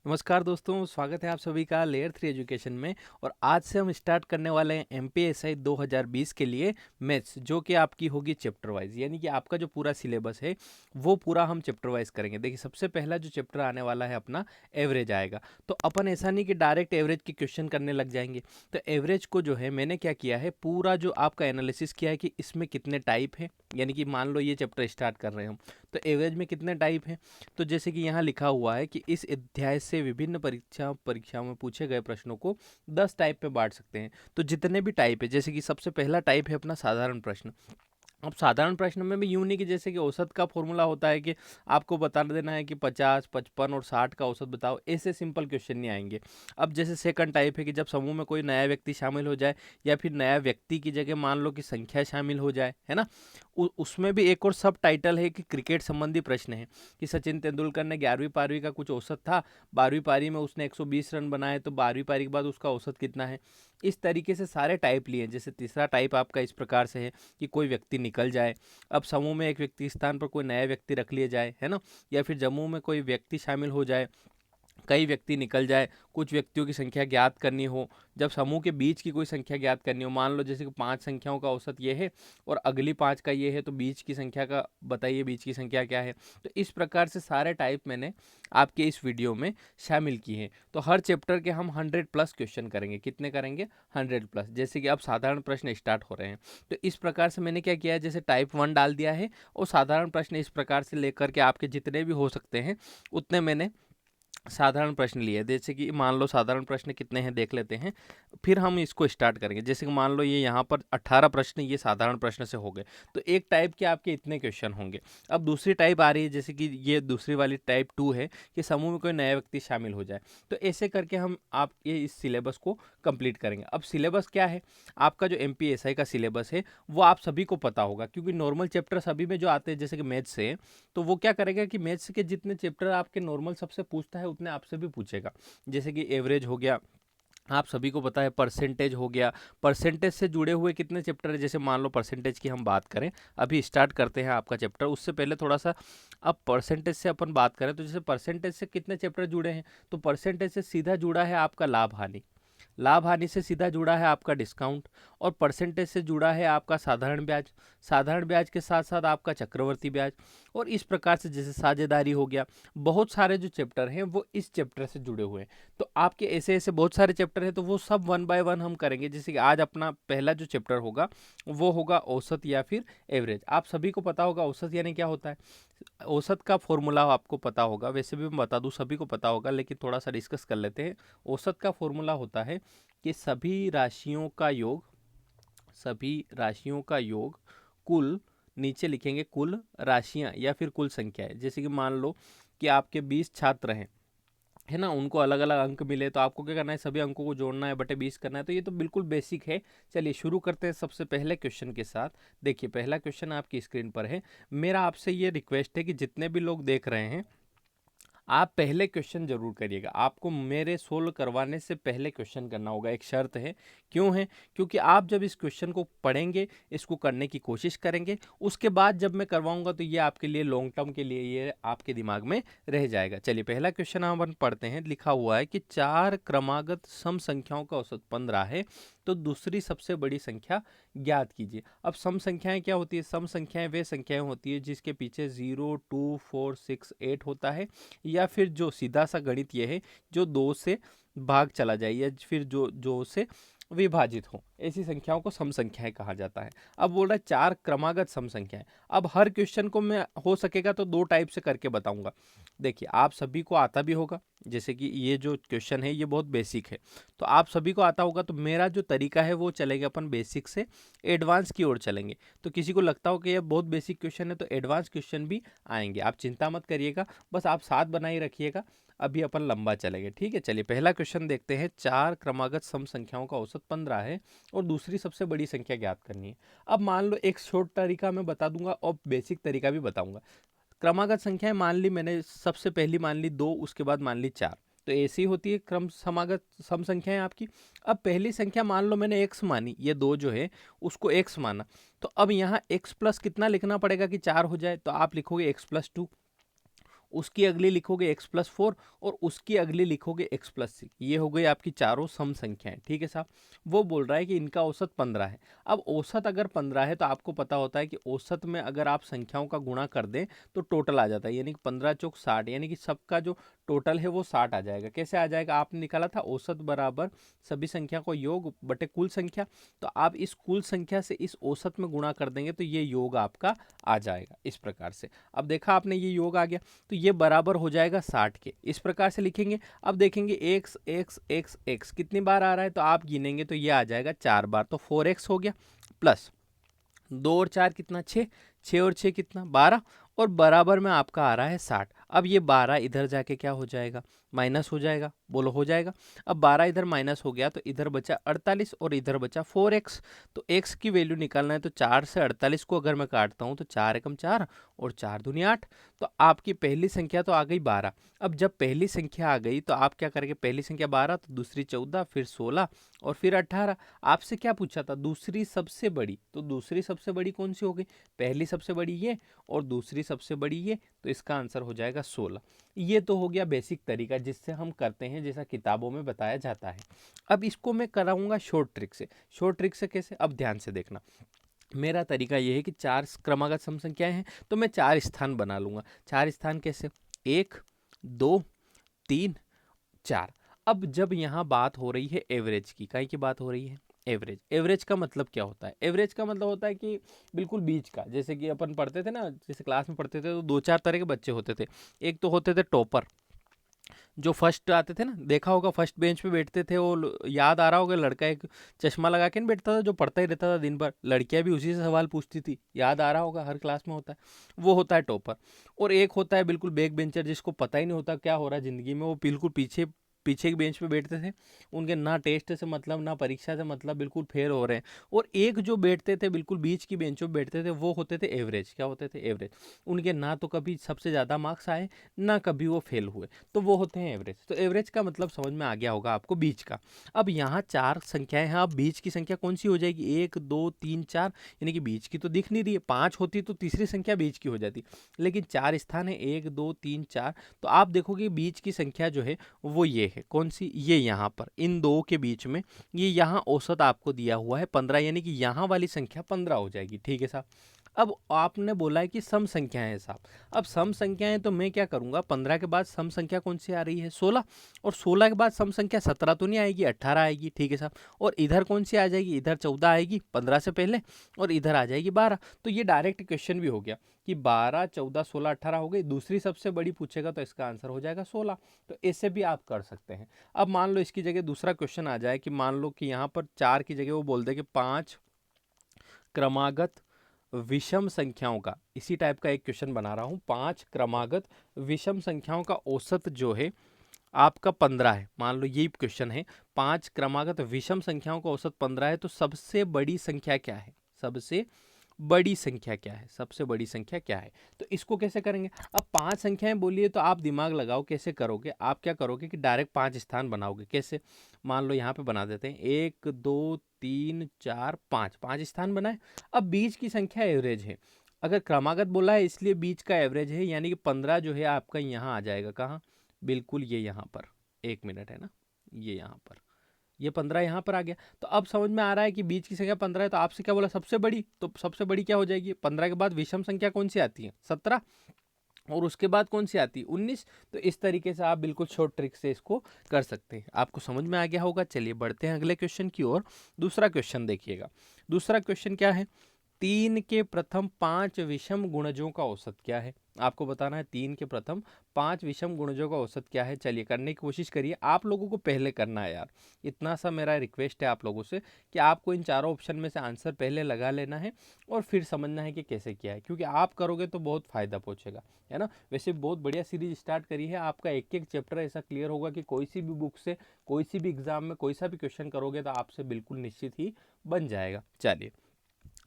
नमस्कार दोस्तों, स्वागत है आप सभी का लेयर 3 एजुकेशन में। और आज से हम स्टार्ट करने वाले हैं एमपीएसआई 2020 के लिए मैथ्स, जो कि आपकी होगी चैप्टर वाइज। यानी कि आपका जो पूरा सिलेबस है वो पूरा हम चैप्टर वाइज करेंगे। देखिए, सबसे पहला जो चैप्टर आने वाला है अपना एवरेज आएगा। तो अपन ऐसा नहीं कि डायरेक्ट एवरेज के क्वेश्चन करने लग जाएंगे। तो एवरेज को जो है मैंने क्या किया है, पूरा जो आपका एनालिसिस किया है कि इसमें कितने टाइप है। यानी कि मान लो ये चैप्टर स्टार्ट कर रहे हैं हम, तो एवरेज में कितने टाइप हैं। तो जैसे कि यहाँ लिखा हुआ है कि इस अध्याय से विभिन्न परीक्षाओं में पूछे गए प्रश्नों को 10 टाइप में बांट सकते हैं। तो जितने भी टाइप है, जैसे कि सबसे पहला टाइप है अपना साधारण प्रश्न। अब साधारण प्रश्न में भी यूं नहीं कि जैसे कि औसत का फॉर्मूला होता है कि आपको बता देना है कि 50, 55 और 60 का औसत बताओ, ऐसे सिंपल क्वेश्चन नहीं आएंगे। अब जैसे सेकंड टाइप है कि जब समूह में कोई नया व्यक्ति शामिल हो जाए या फिर नया व्यक्ति की जगह मान लो कि संख्या शामिल हो जाए, है ना। उसमें भी एक और सब टाइटल है कि क्रिकेट संबंधी प्रश्न है कि सचिन तेंदुलकर ने 11वीं पारी का कुछ औसत था, 12वीं पारी में उसने 120 रन बनाए, तो 12वीं पारी के बाद उसका औसत कितना है। इस तरीके से सारे टाइप लिए हैं। जैसे तीसरा टाइप आपका इस प्रकार से है कि कोई व्यक्ति निकल जाए। अब समूह में एक व्यक्ति स्थान पर कोई नया व्यक्ति रख लिया जाए, है ना। या फिर समूह में कोई व्यक्ति शामिल हो जाए, कई व्यक्ति निकल जाए, कुछ व्यक्तियों की संख्या ज्ञात करनी हो। जब समूह के बीच की कोई संख्या ज्ञात करनी हो, मान लो जैसे कि 5 संख्याओं का औसत ये है और अगली 5 का ये है, तो बीच की संख्या का बताइए, बीच की संख्या क्या है। तो इस प्रकार से सारे टाइप मैंने आपके इस वीडियो में शामिल किए हैं। तो हर चैप्टर के हम 100+ क्वेश्चन करेंगे। कितने करेंगे? 100+। जैसे कि अब साधारण प्रश्न स्टार्ट हो रहे हैं, तो इस प्रकार से मैंने क्या किया है, जैसे टाइप 1 डाल दिया है और साधारण प्रश्न इस प्रकार से लेकर के आपके जितने भी हो सकते हैं उतने मैंने साधारण प्रश्न लिए। जैसे कि मान लो साधारण प्रश्न कितने हैं देख लेते हैं, फिर हम इसको स्टार्ट करेंगे। जैसे कि मान लो ये यहाँ पर 18 प्रश्न ये साधारण प्रश्न से हो गए, तो एक टाइप के आपके इतने क्वेश्चन होंगे। अब दूसरी टाइप आ रही है, जैसे कि ये दूसरी वाली टाइप 2 है कि समूह में कोई नया व्यक्ति शामिल हो जाए। तो ऐसे करके हम आप ये इस सिलेबस को कंप्लीट करेंगे। अब सिलेबस क्या है, आपका जो एमपीएसआई का सिलेबस है वो आप सभी को पता होगा, क्योंकि नॉर्मल चैप्टर सभी में जो आते हैं, जैसे कि मैथ्स से, तो वो क्या करेगा कि मैथ्स के जितने चैप्टर आपके नॉर्मल सबसे पूछता है उतने आपसे भी पूछेगा। जैसे कि एवरेज हो गया, आप सभी को पता है, परसेंटेज हो गया। परसेंटेज से जुड़े हुए कितने चैप्टर है, जैसे मान लो परसेंटेज की हम बात करें, अभी स्टार्ट करते हैं आपका चैप्टर, उससे पहले थोड़ा सा अब परसेंटेज से अपन बात करें, तो जैसे परसेंटेज से कितने चैप्टर जुड़े हैं, तो परसेंटेज से सीधा जुड़ा है आपका लाभ हानि, लाभ हानि से सीधा जुड़ा है आपका डिस्काउंट, और परसेंटेज से जुड़ा है आपका साधारण ब्याज, साधारण ब्याज के साथ साथ आपका चक्रवर्ती ब्याज। और इस प्रकार से जैसे साझेदारी हो गया, बहुत सारे जो चैप्टर हैं वो इस चैप्टर से जुड़े हुए हैं। तो आपके ऐसे ऐसे बहुत सारे चैप्टर हैं, तो वो सब 1 बाय 1 हम करेंगे। जैसे कि आज अपना पहला जो चैप्टर होगा वो होगा औसत या फिर एवरेज। आप सभी को पता होगा औसत यानी क्या होता है, औसत का फॉर्मूला आपको पता होगा, वैसे भी मैं बता दूं सभी को पता होगा, लेकिन थोड़ा सा डिस्कस कर लेते हैं। औसत का फॉर्मूला होता है कि सभी राशियों का योग, सभी राशियों का योग, कुल, नीचे लिखेंगे कुल राशियां या फिर कुल संख्याएं। जैसे कि मान लो कि आपके 20 छात्र हैं, है ना, उनको अलग अलग अंक मिले, तो आपको क्या करना है, सभी अंकों को जोड़ना है, बटे 20 करना है। तो ये तो बिल्कुल बेसिक है। चलिए शुरू करते हैं सबसे पहले क्वेश्चन के साथ। देखिए, पहला क्वेश्चन आपकी स्क्रीन पर है। मेरा आपसे ये रिक्वेस्ट है कि जितने भी लोग देख रहे हैं, आप पहले क्वेश्चन जरूर करिएगा। आपको मेरे सोल्व करवाने से पहले क्वेश्चन करना होगा, एक शर्त है। क्यों है? क्योंकि आप जब इस क्वेश्चन को पढ़ेंगे, इसको करने की कोशिश करेंगे, उसके बाद जब मैं करवाऊंगा तो ये आपके लिए लॉन्ग टर्म के लिए ये आपके दिमाग में रह जाएगा। चलिए पहला क्वेश्चन हम पढ़ते हैं। लिखा हुआ है कि 4 क्रमागत सम संख्याओं का औसत 15 है, तो दूसरी सबसे बड़ी संख्या ज्ञात कीजिए। अब सम संख्याएं क्या होती है? सम संख्याएं वे संख्याएं होती है जिसके पीछे 0, 2, 4, 6, 8 होता है, या फिर जो सीधा सा गणित ये है, जो 2 से भाग चला जाए या फिर जो जो से विभाजित हो, ऐसी संख्याओं को सम संख्याएं कहा जाता है। अब बोल रहा है 4 क्रमागत सम संख्याएं। अब हर क्वेश्चन को मैं हो सकेगा तो 2 टाइप से करके बताऊंगा। देखिए, आप सभी को आता भी होगा, जैसे कि ये जो क्वेश्चन है ये बहुत बेसिक है, तो आप सभी को आता होगा। तो मेरा जो तरीका है वो चलेगा, अपन बेसिक से एडवांस की ओर चलेंगे। तो किसी को लगता हो कि ये बहुत बेसिक क्वेश्चन है, तो एडवांस क्वेश्चन भी आएंगे, आप चिंता मत करिएगा, बस आप साथ बनाए रखिएगा। अभी अपन लंबा चलेंगे, ठीक है। चलिए पहला क्वेश्चन देखते हैं। 4 क्रमागत सम संख्याओं का औसत 15 है और दूसरी सबसे बड़ी संख्या ज्ञात करनी है। अब मान लो एक शॉर्ट तरीका मैं बता दूंगा और बेसिक तरीका भी बताऊंगा। क्रमागत संख्याएं मान ली मैंने, सबसे पहली मान ली 2, उसके बाद मान ली 4, तो ऐसी होती है क्रम समागत सम संख्याएं आपकी। अब पहली संख्या मान लो मैंने x मानी, ये 2 जो है उसको x माना, तो अब यहाँ x प्लस कितना लिखना पड़ेगा कि 4 हो जाए, तो आप लिखोगे x प्लस 2। उसकी अगली लिखोगे x+4 और उसकी अगली लिखोगे x+6। ये हो गई आपकी चारों सम संख्याएं, ठीक है साहब। वो बोल रहा है कि इनका औसत 15 है। अब औसत अगर 15 है तो आपको पता होता है कि औसत में अगर आप संख्याओं का गुणा कर दें तो टोटल आ जाता है, यानी कि 15 चौक 60, यानी कि सबका जो टोटल है वो 60 आ जाएगा। कैसे आ जाएगा, आपने निकाला था औसत बराबर सभी संख्या को योग बटे कुल संख्या, तो आप इस कुल संख्या से इस औसत में गुणा कर देंगे तो ये योग आपका आ जाएगा इस प्रकार से। अब देखा आपने ये योग आ गया, तो ये बराबर हो जाएगा 60 के। इस प्रकार से लिखेंगे। अब देखेंगे x x x x कितनी बार आ रहा है, तो आप गिनेंगे तो ये आ जाएगा 4 बार, तो 4x हो गया, प्लस 2 और 4 कितना 6, 6 और 6 कितना 12, और बराबर में आपका आ रहा है 60। अब ये 12 इधर जाके क्या हो जाएगा, माइनस हो जाएगा, बोलो हो जाएगा। अब 12 इधर माइनस हो गया तो इधर बचा 48 और इधर बचा 4x। तो x की वैल्यू निकालना है, तो 4 से 48 को अगर मैं काटता हूँ तो 4 एकम 4 और 4 दूनी 8। तो आपकी पहली संख्या तो आ गई 12। अब जब पहली संख्या आ गई तो आप क्या करेंगे, पहली संख्या 12 तो दूसरी 14, फिर 16 और फिर 18। आपसे क्या पूछा था, दूसरी सबसे बड़ी, तो दूसरी सबसे बड़ी कौन सी हो गई, पहली सबसे बड़ी ये और दूसरी सबसे बड़ी ये, तो इसका आंसर हो जाएगा 16। ये तो हो गया बेसिक तरीका जिससे हम करते हैं, जैसा किताबों में बताया जाता है। अब इसको मैं कराऊंगा शॉर्ट ट्रिक से। शॉर्ट ट्रिक से कैसे, अब ध्यान से देखना। मेरा तरीका ये है कि 4 क्रमागत सम संख्याएं हैं तो मैं 4 स्थान बना लूंगा। 4 स्थान कैसे, 1 2 3 4। अब जब यहाँ बात हो रही है एवरेज की, काहे की बात हो रही है, एवरेज। एवरेज का मतलब क्या होता है, एवरेज का मतलब होता है कि बिल्कुल बीच का। जैसे कि अपन पढ़ते थे ना, जैसे क्लास में पढ़ते थे तो 2-4 तरह के बच्चे होते थे। एक तो होते थे टॉपर, जो फर्स्ट आते थे ना, देखा होगा फर्स्ट बेंच पे बैठते थे वो, याद आ रहा होगा, लड़का एक चश्मा लगा के नहीं बैठता था जो पढ़ता ही रहता था दिन भर, लड़कियां भी उसी से सवाल पूछती थी, याद आ रहा होगा, हर क्लास में होता है, वो होता है टॉपर। और एक होता है बिल्कुल बैक बेंचर, जिसको पता ही नहीं होता क्या हो रहा है जिंदगी में, वो बिल्कुल पीछे पीछे के बेंच पे बैठते थे, उनके ना टेस्ट से मतलब ना परीक्षा से मतलब, बिल्कुल फेल हो रहे हैं। और एक जो बैठते थे बिल्कुल बीच की बेंचों पे बैठते थे, वो होते थे एवरेज। क्या होते थे, एवरेज। उनके ना तो कभी सबसे ज़्यादा मार्क्स आए, ना कभी वो फेल हुए, तो वो होते हैं एवरेज। तो एवरेज का मतलब समझ में आ गया होगा आपको, बीच का। अब यहाँ 4 संख्याएं हैं, अब बीच की संख्या कौन सी हो जाएगी, 1 2 3 4, यानी कि बीच की तो दिख नहीं रही है। 5 होती तो तीसरी संख्या बीच की हो जाती, लेकिन 4 स्थान है, 1 2 3 4। तो आप देखोगे बीच की संख्या जो है वो ये है, कौन सी, ये यहाँ पर इन दो के बीच में, ये यहाँ औसत आपको दिया हुआ है 15, यानी कि यहाँ वाली संख्या 15 हो जाएगी, ठीक है साहब। अब आपने बोला है कि सम संख्याएं हैं साहब। अब सम संख्याएं तो मैं क्या करूंगा, 15 के बाद सम संख्या कौन सी आ रही है, 16, और 16 के बाद सम संख्या 17 तो नहीं आएगी, 18 आएगी, ठीक है साहब। और इधर कौन सी आ जाएगी, इधर 14 आएगी 15 से पहले, और इधर आ जाएगी 12। तो ये डायरेक्ट क्वेश्चन भी हो गया कि 12 14 16 18 हो गई, दूसरी सबसे बड़ी पूछेगा तो इसका आंसर हो जाएगा 16। तो ऐसे भी आप कर सकते हैं। अब मान लो इसकी जगह दूसरा क्वेश्चन आ जाए कि मान लो कि यहाँ पर 4 की जगह वो बोल दे कि 5 क्रमागत विषम संख्याओं का, इसी टाइप का एक क्वेश्चन बना रहा हूं, 5 क्रमागत विषम संख्याओं का औसत जो है आपका 15 है। मान लो यही क्वेश्चन है, 5 क्रमागत विषम संख्याओं का औसत 15 है, तो सबसे बड़ी संख्या क्या है, सबसे बड़ी संख्या क्या है, सबसे बड़ी संख्या क्या है। तो इसको कैसे करेंगे, अब 5 संख्याएं बोलिए तो आप दिमाग लगाओ कैसे करोगे। आप क्या करोगे कि डायरेक्ट 5 स्थान बनाओगे, कैसे, मान लो यहाँ पे बना देते हैं, 1 2 3 4 5, 5 स्थान बनाए। अब बीच की संख्या एवरेज है, अगर क्रमागत बोला है इसलिए बीच का एवरेज है, यानी कि 15 जो है आपका यहाँ आ जाएगा, कहाँ, बिल्कुल ये यहाँ पर, 1 मिनट है ना, ये यहाँ पर, ये 15 यहाँ पर आ गया। तो अब समझ में आ रहा है कि बीच की संख्या 15 है, तो आपसे क्या बोला, सबसे बड़ी, तो सबसे बड़ी क्या हो जाएगी, 15 के बाद विषम संख्या कौन सी आती है, 17, और उसके बाद कौन सी आती है, 19। तो इस तरीके से आप बिल्कुल शॉर्ट ट्रिक से इसको कर सकते हैं। आपको समझ में आ गया होगा। चलिए बढ़ते हैं अगले क्वेश्चन की ओर। दूसरा क्वेश्चन देखिएगा। दूसरा क्वेश्चन क्या है, 3 के प्रथम 5 विषम गुणजों का औसत क्या है। आपको बताना है 3 के प्रथम 5 विषम गुणजों का औसत क्या है। चलिए करने की कोशिश करिए, आप लोगों को पहले करना है यार, इतना सा मेरा रिक्वेस्ट है आप लोगों से कि आपको इन चारों ऑप्शन में से आंसर पहले लगा लेना है और फिर समझना है कि कैसे किया है, क्योंकि आप करोगे तो बहुत फायदा पहुंचेगा, है ना। वैसे बहुत बढ़िया सीरीज स्टार्ट करी है, आपका एक एक चैप्टर ऐसा क्लियर होगा कि कोई सी भी बुक से कोई सी भी एग्जाम में कोई सा भी क्वेश्चन करोगे तो आपसे बिल्कुल निश्चित ही बन जाएगा। चलिए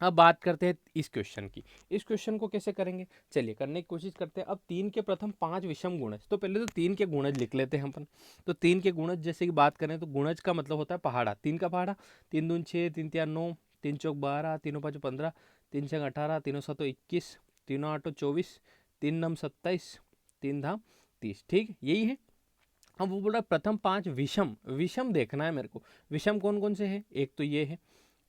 अब बात करते हैं इस क्वेश्चन की। इस क्वेश्चन को कैसे करेंगे, चलिए करने की कोशिश करते हैं। अब 3 के प्रथम 5 विषम गुणज, तो पहले तो 3 के गुणज लिख लेते हैं अपन। तो 3 के गुणज जैसे कि बात करें तो गुणज का मतलब होता है पहाड़ा, 3 का पहाड़ा, 3 दून 6, 3 तिया 9, 3 चौक 12, 3 5 15, 3 6 18, 3 7 21, 3 8 24, 3 9 27, 3 धाम 30, ठीक, यही है। अब वो बोल रहा है प्रथम 5 विषम, विषम देखना है मेरे को। विषम कौन कौन से हैं? एक तो ये है,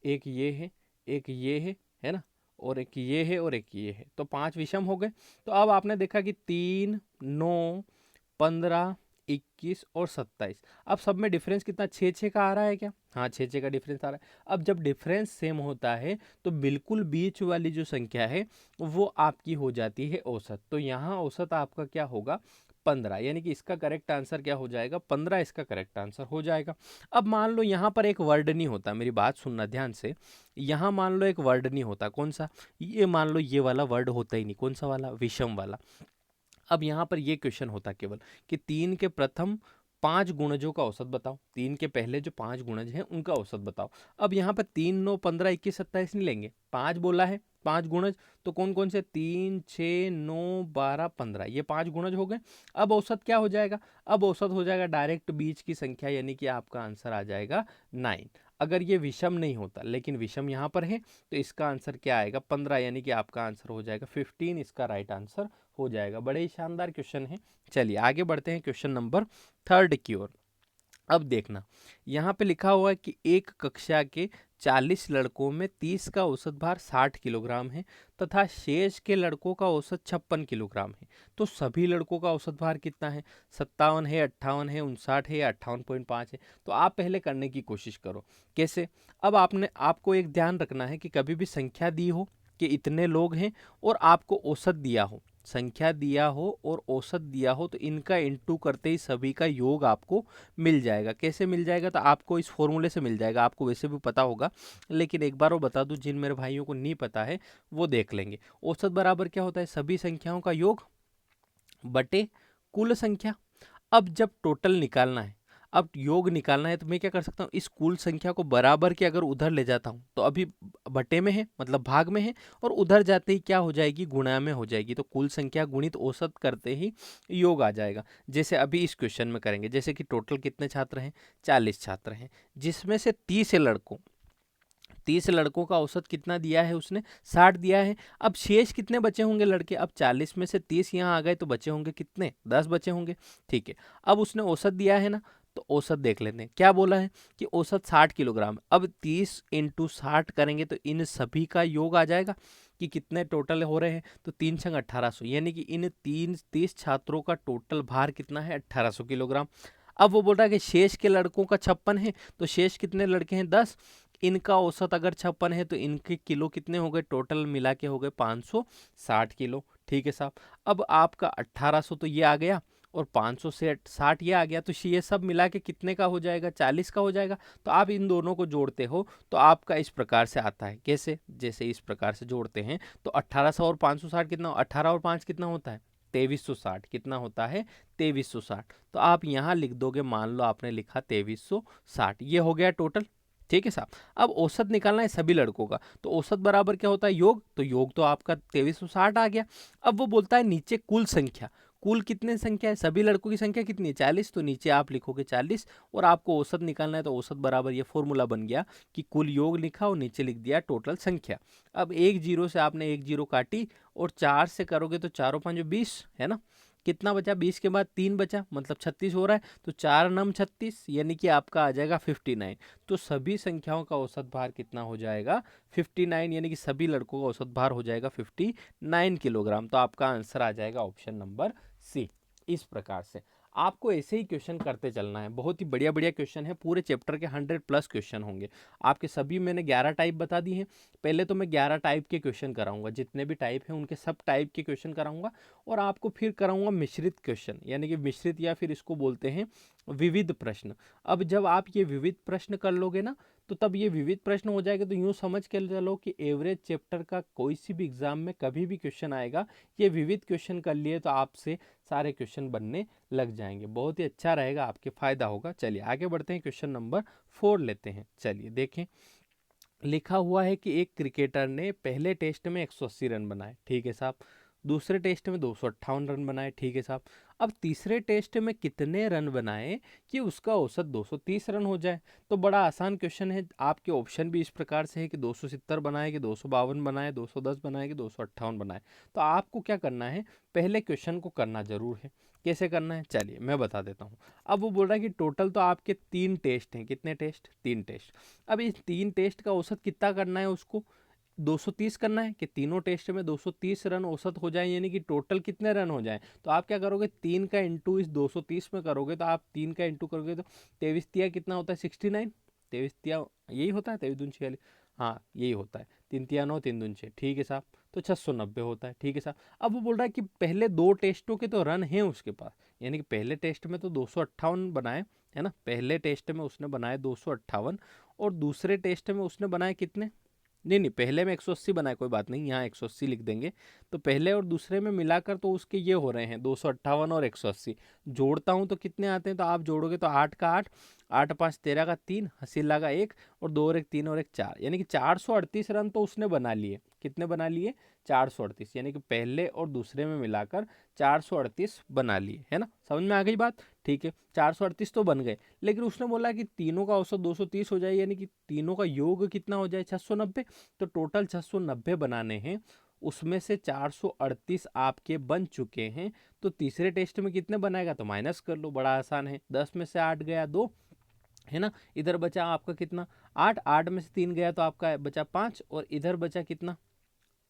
एक ये है, एक ये है ना, और एक ये है और एक ये है, तो 5 विषम हो गए। तो अब आपने देखा कि 3, 9, 15, 21 और 27। अब सब में डिफरेंस कितना, 6 का आ रहा है क्या? हाँ, 6 का डिफरेंस आ रहा है। अब जब डिफरेंस सेम होता है तो बिल्कुल बीच वाली जो संख्या है वो आपकी हो जाती है औसत। तो यहाँ औसत आपका क्या होगा, 15, यानी कि इसका करेक्ट आंसर क्या हो जाएगा, 15 इसका करेक्ट आंसर हो जाएगा। अब मान लो यहाँ पर एक वर्ड नहीं होता, मेरी बात सुनना ध्यान से, यहाँ मान लो एक वर्ड नहीं होता, कौन सा, ये मान लो ये वाला वर्ड होता ही नहीं, कौन सा वाला, विषम वाला। अब यहाँ पर ये क्वेश्चन होता केवल कि 3 के प्रथम 5 गुणजों का औसत बताओ, 3 के पहले जो 5 गुणज हैं उनका औसत बताओ। अब यहाँ पर 3, 9, 15, 21, 27 नहीं लेंगे, 5 बोला है, 5 गुणज, तो कौन कौन से, 3, 6, 9, 12, 15, ये 5 गुणज हो गए। अब औसत क्या हो जाएगा, अब औसत हो जाएगा डायरेक्ट बीच की संख्या, यानी कि आपका आंसर आ जाएगा 9। अगर ये विषम नहीं होता, लेकिन विषम यहाँ पर है, तो इसका आंसर क्या आएगा, 15, यानी कि आपका आंसर हो जाएगा 15, इसका राइट आंसर हो जाएगा। बड़े ही शानदार क्वेश्चन है। चलिए आगे बढ़ते हैं क्वेश्चन नंबर 3 की ओर। अब देखना, यहाँ पे लिखा हुआ है कि एक कक्षा के 40 लड़कों में 30 का औसत भार 60 किलोग्राम है तथा शेष के लड़कों का औसत 56 किलोग्राम है। तो सभी लड़कों का औसत भार कितना है, 57 है, 58 है, 59 है या 58.5 है। तो आप पहले करने की कोशिश करो। कैसे, अब आपको एक ध्यान रखना है कि कभी भी संख्या दी हो कि इतने लोग हैं और आपको औसत दिया हो, संख्या दिया हो और औसत दिया हो, तो इनका इंटू करते ही सभी का योग आपको मिल जाएगा। कैसे मिल जाएगा, तो आपको इस फॉर्मूले से मिल जाएगा, आपको वैसे भी पता होगा, लेकिन एक बार वो बता दूं, जिन मेरे भाइयों को नहीं पता है वो देख लेंगे। औसत बराबर क्या होता है, सभी संख्याओं का योग बटे कुल संख्या। अब जब टोटल निकालना है, अब योग निकालना है, तो मैं क्या कर सकता हूँ, इस कुल संख्या को बराबर के अगर उधर ले जाता हूँ, तो अभी बटे में है मतलब भाग में है, और उधर जाते ही क्या हो जाएगी, गुणा में हो जाएगी। तो कुल संख्या गुणित औसत करते ही योग आ जाएगा। जैसे अभी इस क्वेश्चन में करेंगे, जैसे कि टोटल कितने छात्र हैं, 40 छात्र हैं, जिसमें से 30 लड़कों का औसत कितना दिया है उसने, 60 दिया है। अब शेष कितने बचे होंगे लड़के, अब 40 में से 30 यहाँ आ गए तो बचे होंगे कितने, 10 बचे होंगे, ठीक है। अब उसने औसत दिया है ना, तो औसत देख लेते हैं, क्या बोला है कि औसत 60 किलोग्राम। अब 30 इंटू 60 करेंगे तो इन सभी का योग आ जाएगा कि कितने टोटल हो रहे हैं, तो 3 छंग 1800, यानी कि इन 30 छात्रों का टोटल भार कितना है, 1800 किलोग्राम। अब वो बोल रहा है कि शेष के लड़कों का 56 है, तो शेष कितने लड़के हैं, 10, इनका औसत अगर 56 है तो इनके किलो कितने हो गए, टोटल मिला के हो गए 560 किलो, ठीक है साहब। अब आपका 1800 तो ये आ गया और 500 से 60 ये आ गया, तो ये सब मिला के कितने का हो जाएगा, 40 का हो जाएगा। तो आप इन दोनों को जोड़ते हो तो आपका इस प्रकार से आता है, कैसे, जैसे इस प्रकार से जोड़ते हैं तो 1800 और 560 कितना, 18 और 5 कितना होता है, 2360, कितना होता है, 2360। तो आप यहाँ लिख दोगे, मान लो आपने लिखा 2360, ये हो गया टोटल, ठीक है साहब। अब औसत निकालना है सभी लड़कों का, तो औसत बराबर क्या होता है, योग, तो योग तो आपका 2360 आ गया। अब वो बोलता है नीचे कुल संख्या, कुल कितने संख्या है, सभी लड़कों की संख्या कितनी है, 40, तो नीचे आप लिखोगे 40, और आपको औसत निकालना है, तो औसत बराबर ये फॉर्मूला बन गया कि कुल योग लिखा और नीचे लिख दिया टोटल संख्या। अब एक जीरो से आपने एक जीरो काटी, और 4 से करोगे तो 4 और 5 20 है ना, कितना बचा, 20 के बाद 3 बचा, मतलब 36 हो रहा है, तो 4 नम 36, यानी कि आपका आ जाएगा 59। तो सभी संख्याओं का औसत भार कितना हो जाएगा, 59, यानी कि सभी लड़कों का औसत भार हो जाएगा 59 किलोग्राम। तो आपका आंसर आ जाएगा ऑप्शन नंबर सी। इस प्रकार से आपको ऐसे ही क्वेश्चन करते चलना है, बहुत ही बढ़िया बढ़िया क्वेश्चन है, पूरे चैप्टर के 100+ क्वेश्चन होंगे आपके। सभी मैंने 11 टाइप बता दी हैं, पहले तो मैं 11 टाइप के क्वेश्चन कराऊंगा, जितने भी टाइप हैं उनके सब टाइप के क्वेश्चन कराऊंगा, और आपको फिर कराऊंगा मिश्रित क्वेश्चन, यानी कि मिश्रित या फिर इसको बोलते हैं विविध प्रश्न। अब जब आप ये विविध प्रश्न कर लोगे ना, तो तब ये विविध प्रश्न हो जाएगा, तो यूँ समझ के चलो कि एवरेज चैप्टर का कोई सी भी एग्जाम में कभी भी क्वेश्चन आएगा, ये विविध क्वेश्चन कर लिए तो आपसे सारे क्वेश्चन बनने लग जाएंगे, बहुत ही अच्छा रहेगा, आपके फायदा होगा। चलिए आगे बढ़ते हैं, क्वेश्चन नंबर 4 लेते हैं। चलिए देखें, लिखा हुआ है कि एक क्रिकेटर ने पहले टेस्ट में 180 रन बनाए, ठीक है साहब, दूसरे टेस्ट में 258 रन बनाए, ठीक है साहब। अब तीसरे टेस्ट में कितने रन बनाए कि उसका औसत 230 रन हो जाए? तो बड़ा आसान क्वेश्चन है। आपके ऑप्शन भी इस प्रकार से है कि 270 बनाए कि 252 बनाए, 210 बनाए कि 258 बनाए। तो आपको क्या करना है, पहले क्वेश्चन को करना जरूर है। कैसे करना है चलिए मैं बता देता हूँ। अब वो बोल रहा है कि टोटल तो आपके 3 टेस्ट हैं। कितने टेस्ट? 3 टेस्ट। अब इस 3 टेस्ट का औसत कितना करना है उसको? 230 करना है कि तीनों टेस्ट में 230 रन औसत हो जाए, यानी कि टोटल कितने रन हो जाए। तो आप क्या करोगे, 3 का इंटू इस 230 में करोगे, तो आप 3 का इंटू करोगे तो 23 तिया कितना होता है? 69। 23 तिया यही होता है, 23 दूनी 46। हाँ यही होता है, 3 तिया 9, 3 दूनी 6, ठीक है साहब। तो 690 होता है, ठीक है साहब। अब वो बोल रहा है कि पहले 2 टेस्टों के तो रन हैं उसके पास, यानी कि पहले टेस्ट में तो 258 बनाए, है ना। पहले टेस्ट में उसने बनाए 258, और दूसरे टेस्ट में उसने बनाए कितने? नहीं नहीं, पहले में 180 बनाए, कोई बात नहीं, यहाँ 180 लिख देंगे। तो पहले और दूसरे में मिलाकर तो उसके ये हो रहे हैं 258 और 180। जोड़ता हूँ तो कितने आते हैं? तो आप जोड़ोगे तो 8 का 8, 8 5 13 का 3, हसीला का 1, और 2 और 1 3 और 1 4, यानी कि 438 रन तो उसने बना लिए। कितने बना लिए? 438, यानी कि पहले और दूसरे में मिलाकर 438 बना लिए, है ना। समझ में आ गई बात? ठीक है, 438 तो बन गए, लेकिन उसने बोला कि तीनों का औसत 230 हो जाए, यानी कि तीनों का योग कितना हो जाए? 690। तो टोटल 690 बनाने हैं, उसमें से 438 आपके बन चुके हैं। तो तीसरे टेस्ट में कितने बनाएगा? तो माइनस कर लो, बड़ा आसान है। 10 में से 8 गया 2, है ना। इधर बचा आपका कितना? 8, 8 में से 3 गया तो आपका बचा 5, और इधर बचा कितना?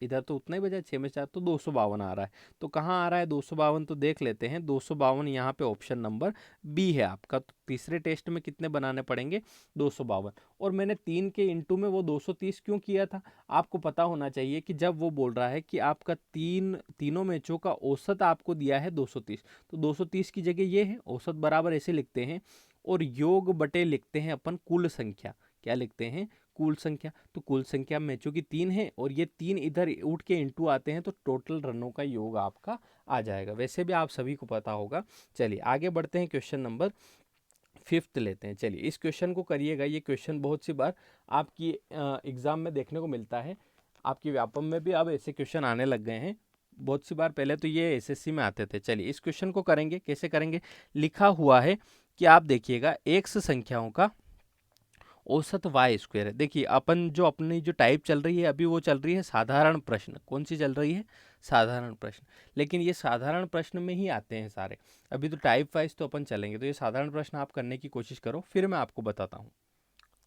इधर तो उतना ही बचा, 6 में 4 तो 252 आ रहा है। तो कहाँ आ रहा है 252? तो देख लेते हैं, 252 यहाँ पे ऑप्शन नंबर बी है आपका। तो तीसरे टेस्ट में कितने बनाने पड़ेंगे? 252। और मैंने 3 के इंटू में वो 230 क्यों किया था? आपको पता होना चाहिए कि जब वो बोल रहा है कि आपका तीनों मैचों का औसत आपको दिया है 230, तो 230 की जगह ये है औसत, बराबर ऐसे लिखते हैं, और योग बटे लिखते हैं अपन कुल संख्या। क्या लिखते हैं? कुल संख्या। तो कुल संख्या मैचों की 3 है, और ये 3 इधर उठ के इंटू आते हैं, तो टोटल रनों का योग आपका आ जाएगा। वैसे भी आप सभी को पता होगा। चलिए आगे बढ़ते हैं, क्वेश्चन नंबर 5 लेते हैं। चलिए इस क्वेश्चन को करिएगा। ये क्वेश्चन बहुत सी बार आपकी एग्जाम में देखने को मिलता है। आपकी व्यापम में भी अब ऐसे क्वेश्चन आने लग गए हैं। बहुत सी बार पहले तो ये एसएससी में आते थे। चलिए इस क्वेश्चन को करेंगे। कैसे करेंगे? लिखा हुआ है कि आप देखिएगा, एक्स संख्याओं का औसत वाई स्क्वायर है। देखिए अपन जो अपनी जो टाइप चल रही है अभी, वो चल रही है साधारण प्रश्न। कौन सी चल रही है? साधारण प्रश्न। लेकिन ये साधारण प्रश्न में ही आते हैं सारे। अभी तो टाइप वाइज तो अपन चलेंगे, तो ये साधारण प्रश्न आप करने की कोशिश करो, फिर मैं आपको बताता हूँ।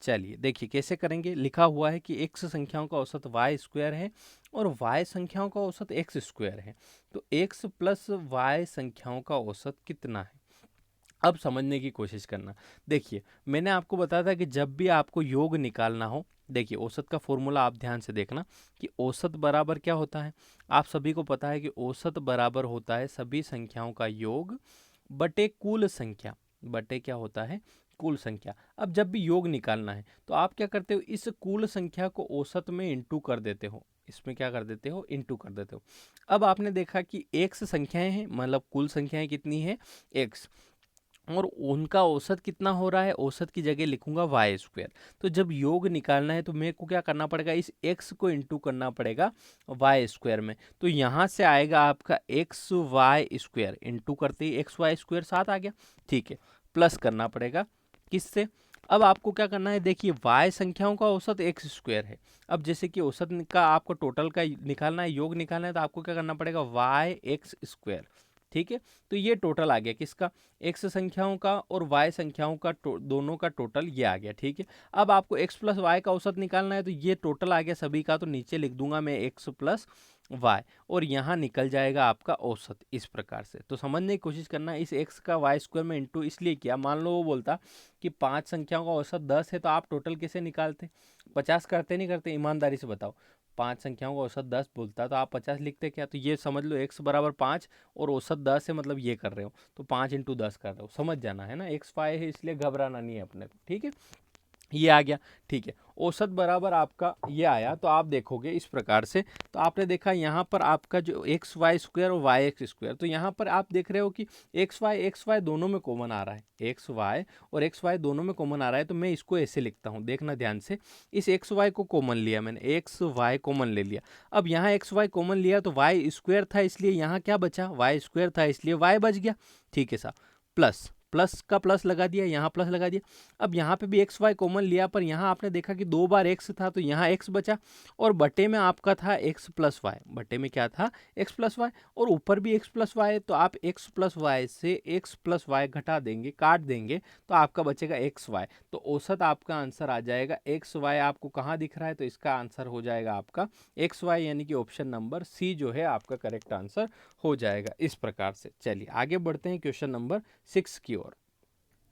चलिए देखिए कैसे करेंगे। लिखा हुआ है कि एक्स संख्याओं का औसत वाई स्क्वायर है, और वाई संख्याओं का औसत एक्स स्क्वायर है। तो एक्स प्लस वाई संख्याओं का औसत कितना है? अब समझने की कोशिश करना। देखिए मैंने आपको बताया था कि जब भी आपको योग निकालना हो, देखिए औसत का फॉर्मूला आप ध्यान से देखना कि औसत बराबर क्या होता है। आप सभी को पता है कि औसत बराबर होता है सभी संख्याओं का योग बटे कुल संख्या। बटे क्या होता है? कुल संख्या। अब जब भी योग निकालना है तो आप क्या करते हो, इस कुल संख्या को औसत में इंटू कर देते हो। इसमें क्या कर देते हो? इंटू कर देते हो। अब आपने देखा कि एक्स संख्याएं हैं, मतलब कुल संख्याएं कितनी है? एक्स, और उनका औसत कितना हो रहा है? औसत की जगह लिखूंगा वाई स्क्वायर। तो जब योग निकालना है तो मेरे को क्या करना पड़ेगा? इस एक्स को इंटू करना पड़ेगा वाई स्क्वायर में। तो यहाँ से आएगा आपका एक्स वाई स्क्वायर, इंटू करते ही एक्स वाई स्क्वायर 7 आ गया, ठीक है। प्लस करना पड़ेगा किससे? अब आपको क्या करना है, देखिए वाई संख्याओं का औसत एक्स स्क्वायर है। अब जैसे कि औसत का आपको टोटल का निकालना है, योग निकालना है, तो आपको क्या करना पड़ेगा? वाई एक्स स्क्वायर, ठीक है। तो ये टोटल आ गया किसका? एक्स संख्याओं का और वाई संख्याओं का दोनों का टोटल ये आ गया, ठीक है। अब आपको एक्स प्लस वाई का औसत निकालना है, तो ये टोटल आ गया सभी का, तो नीचे लिख दूंगा मैं एक्स प्लस वाई, और यहाँ निकल जाएगा आपका औसत इस प्रकार से। तो समझने की कोशिश करना, इस एक्स का वाई स्क्वायर में इंटू इसलिए किया। मान लो वो बोलता कि 5 संख्याओं का औसत 10 है, तो आप टोटल कैसे निकालते? 50 करते नहीं करते? ईमानदारी से बताओ। 5 संख्याओं का औसत 10 बोलता तो आप 50 लिखते क्या? तो ये समझ लो एक्स बराबर 5 और औसत 10 है, मतलब ये कर रहे हो, तो 5 इंटू 10 कर रहे हो। समझ जाना है ना, एक्स वाई है इसलिए घबराना नहीं है अपने को, ठीक है। ये आ गया। ठीक है, औसत बराबर आपका ये आया, तो आप देखोगे इस प्रकार से। तो आपने देखा यहाँ पर आपका जो एक्स वाई स्क्वायर और वाई एक्स स्क्वायर, तो यहाँ पर आप देख रहे हो कि एक्स वाई दोनों में कॉमन आ रहा है, एक्स वाई दोनों में कॉमन आ रहा है। तो मैं इसको ऐसे लिखता हूँ, देखना ध्यान से। इस एक्स वाई को कॉमन लिया मैंने, एक्स वाई कॉमन ले लिया। अब यहाँ एक्स वाई कॉमन लिया तो वाई स्क्वायर था, इसलिए यहाँ क्या बचा, वाई स्क्वायर था, इसलिए वाई बच गया। ठीक है साहब, प्लस प्लस का प्लस लगा दिया, यहाँ प्लस लगा दिया। अब यहाँ पे भी एक्स वाई कॉमन लिया, पर यहाँ आपने देखा कि 2 बार एक्स था, तो यहाँ एक्स बचा। और बटे में आपका था एक्स प्लस वाई, बटे में क्या था, एक्स प्लस वाई। और ऊपर भी एक्स प्लस वाई, तो आप एक्स प्लस वाई से एक्स प्लस वाई घटा देंगे, काट देंगे, तो आपका बचेगा एक्स वाई। तो औसत आपका आंसर आ जाएगा एक्स वाई। आपको कहाँ दिख रहा है, तो इसका आंसर हो जाएगा आपका एक्स वाई, यानी कि ऑप्शन नंबर सी जो है आपका करेक्ट आंसर हो जाएगा इस प्रकार से। चलिए आगे बढ़ते हैं क्वेश्चन नंबर 6 की ओर।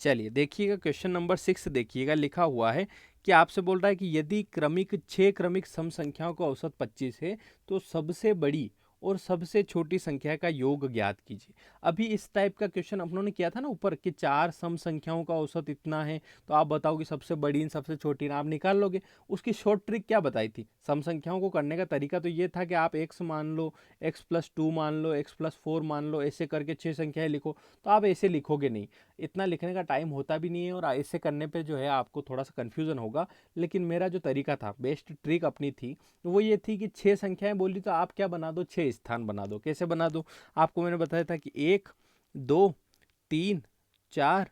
चलिए देखिएगा, क्वेश्चन नंबर 6 देखिएगा, लिखा हुआ है कि आपसे बोल रहा है कि यदि क्रमिक 6 क्रमिक सम संख्याओं का औसत 25 है, तो सबसे बड़ी और सबसे छोटी संख्या का योग ज्ञात कीजिए। अभी इस टाइप का क्वेश्चन अपनों ने किया था ना ऊपर, कि 4 सम संख्याओं का औसत इतना है, तो आप बताओ कि सबसे बड़ी और सबसे छोटी ना, आप निकाल लोगे। उसकी शॉर्ट ट्रिक क्या बताई थी, सम संख्याओं को करने का तरीका तो ये था कि आप एक्स मान लो, x+2 मान लो, x+4 मान लो, ऐसे करके 6 संख्याएं लिखो। तो आप ऐसे लिखोगे नहीं, इतना लिखने का टाइम होता भी नहीं है, और ऐसे करने पे जो है आपको थोड़ा सा कन्फ्यूजन होगा। लेकिन मेरा जो तरीका था, बेस्ट ट्रिक अपनी थी, वो ये थी कि 6 संख्याएं बोली तो आप क्या बना दो, 6 स्थान बना दो। कैसे बना दो, आपको मैंने बताया था कि 1 2 3 4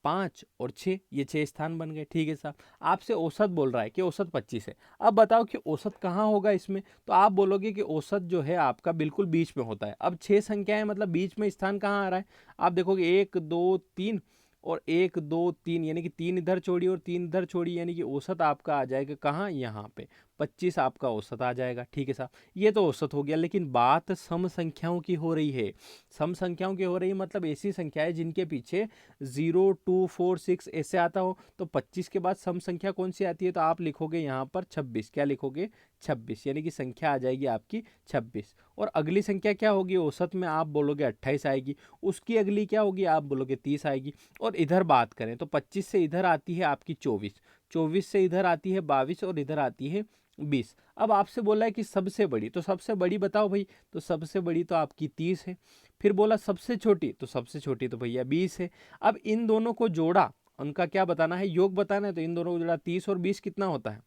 5 और 6, ये 6 स्थान बन गए। ठीक है साहब, आपसे औसत बोल रहा है कि औसत 25 है। अब बताओ कि औसत कहाँ होगा इसमें, तो आप बोलोगे कि औसत जो है आपका बिल्कुल बीच में होता है। अब 6 संख्याएं मतलब बीच में स्थान कहाँ आ रहा है, आप देखोगे 1 2 3 और 1 2 3, यानी कि 3 इधर छोड़ी और 3 इधर छोड़ी, यानी कि औसत आपका आ जाएगा कहाँ, यहाँ पे 25 आपका औसत आ जाएगा। ठीक है साहब, ये तो औसत हो गया। लेकिन बात सम संख्याओं की हो रही है, सम संख्याओं की हो रही है, मतलब ऐसी संख्याएं जिनके पीछे 0 2 4 6 ऐसे आता हो। तो 25 के बाद सम संख्या कौन सी आती है, तो आप लिखोगे यहाँ पर 26। क्या लिखोगे, 26, यानी कि संख्या आ जाएगी आपकी 26। और अगली संख्या क्या होगी, औसत में आप बोलोगे 28 आएगी। उसकी अगली क्या होगी, आप बोलोगे 30 आएगी। और इधर बात करें तो 25 से इधर आती है आपकी 24, 24 से इधर आती है 22 और इधर आती है 20। अब आपसे बोला है कि सबसे बड़ी, तो सबसे बड़ी बताओ भाई, तो सबसे बड़ी तो आपकी 30 है। फिर बोला सबसे छोटी, तो सबसे छोटी तो भैया 20 है। अब इन दोनों को जोड़ा, उनका क्या बताना है, योग बताना है। तो इन दोनों को जोड़ा 30 और 20 कितना होता है,